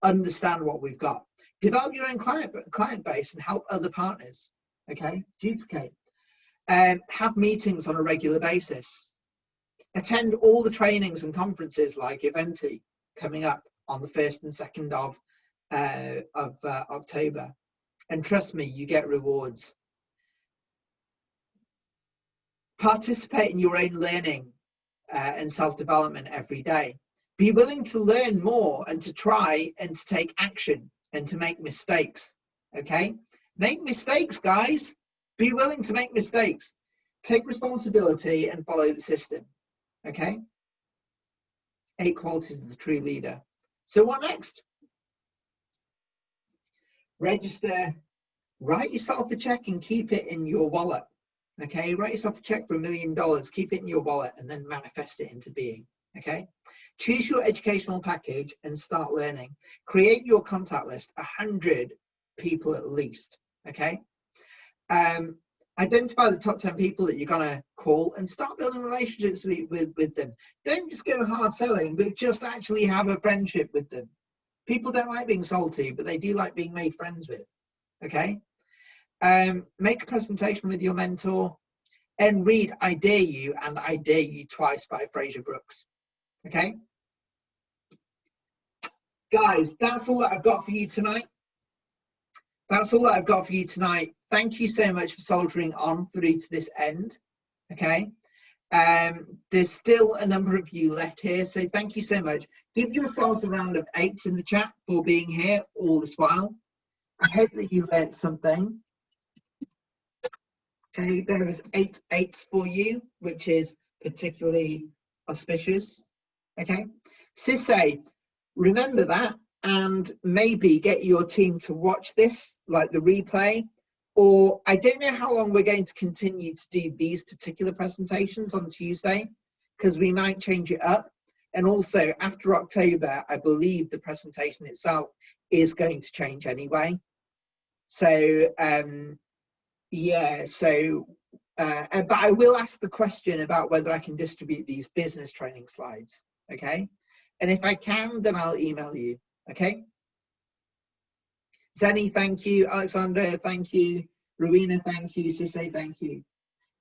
Understand what we've got. Develop your own client base and help other partners, okay? Duplicate. Have meetings on a regular basis. Attend all the trainings and conferences like Eventi coming up on the 1st and 2nd of October. And trust me, you get rewards. Participate in your own learning and self-development every day. Be willing to learn more and to try and to take action and to make mistakes, okay? Make mistakes, guys. Be willing to make mistakes. Take responsibility and follow the system, okay? 8 qualities of the true leader. So what next? Register. Write yourself a check and keep it in your wallet, okay? Write yourself a check for $1 million, keep it in your wallet, and then manifest it into being, okay? Choose your educational package and start learning. Create your contact list, 100 people at least, okay? Identify the top 10 people that you're gonna call and start building relationships with them. Don't just go hard selling, but just actually have a friendship with them. People don't like being sold to, but they do like being made friends with, okay? Make a presentation with your mentor and read I Dare You and I Dare You Twice by Fraser Brooks, okay? Guys, that's all that I've got for you tonight. That's all that I've got for you tonight. Thank you so much for soldiering on through to this end, okay? There's still a number of you left here, so thank you so much. Give yourselves a round of 8s in the chat for being here all this while. I hope that you learned something. Okay, there was 8 8s for you, which is particularly auspicious, okay? Sisse, remember that, and maybe get your team to watch this, like the replay, or I don't know how long we're going to continue to do these particular presentations on Tuesday, because we might change it up. And also after October, I believe the presentation itself is going to change anyway. So yeah, so but I will ask the question about whether I can distribute these business training slides, okay? And if I can, then I'll email you, okay? Zenny, thank you. Alexander, thank you. Rowena, thank you. Sisse, thank you.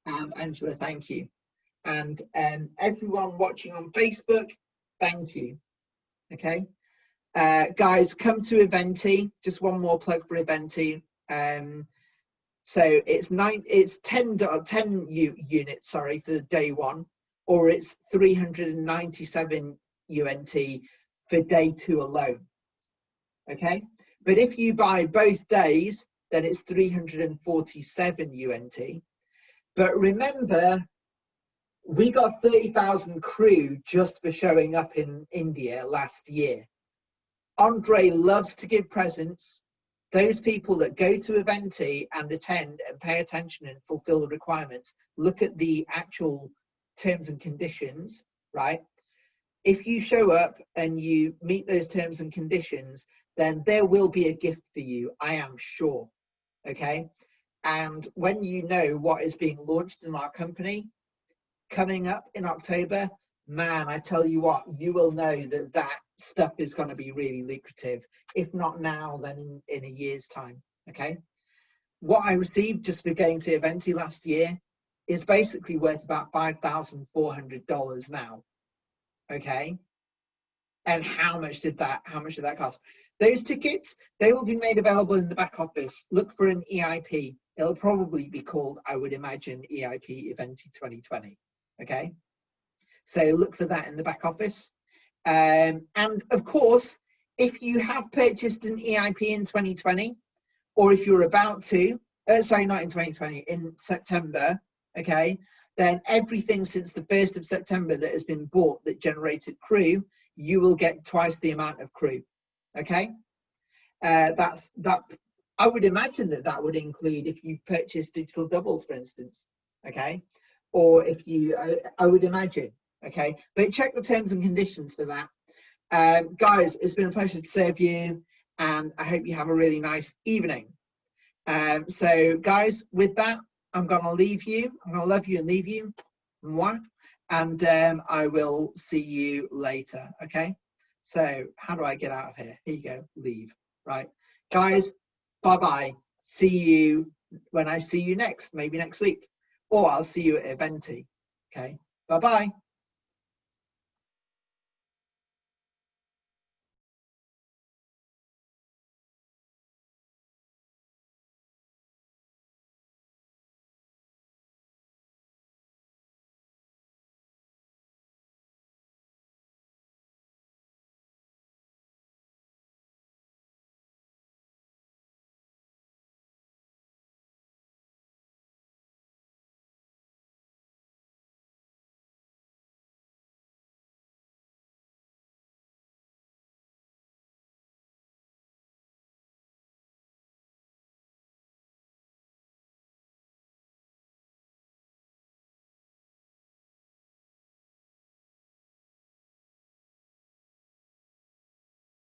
And Angela, thank you. And everyone watching on Facebook, thank you, okay? Guys, come to Eventi. Just one more plug for Eventi. So it's 10 units, sorry, for day 1, or it's 397 UNT for day 2 alone, okay? But if you buy both days, then it's 347 UNT. But remember, we got 30,000 crew just for showing up in India last year. Andre loves to give presents. Those people that go to Eventi and attend and pay attention and fulfill the requirements, look at the actual terms and conditions, right? If you show up and you meet those terms and conditions, then there will be a gift for you, I am sure, okay? And when you know what is being launched in our company coming up in October, man, I tell you what, you will know that that stuff is going to be really lucrative. If not now, then in a year's time, okay? What I received just for going to Eventi last year is basically worth about $5,400 now, okay? And how much did that cost? Those tickets, they will be made available in the back office. Look for an EIP. It'll probably be called, I would imagine, EIP Eventi 2020. Okay, so look for that in the back office. And of course, if you have purchased an EIP in 2020, or if you're about to, sorry, not in 2020, in September, okay, then everything since the 1st of September that has been bought that generated crew, you will get twice the amount of crew. Okay, that's that. I would imagine that that would include if you purchase digital doubles, for instance. Okay, or if you, I would imagine. Okay, but check the terms and conditions for that. Guys, it's been a pleasure to serve you, and I hope you have a really nice evening. So, guys, with that, I'm gonna leave you. I'm gonna love you and leave you. Mwah. And I will see you later. Okay. So how do I get out of here? Here you go, leave, right? Guys, bye-bye. See you when I see you next, maybe next week, or I'll see you at Eventi, okay? Bye-bye.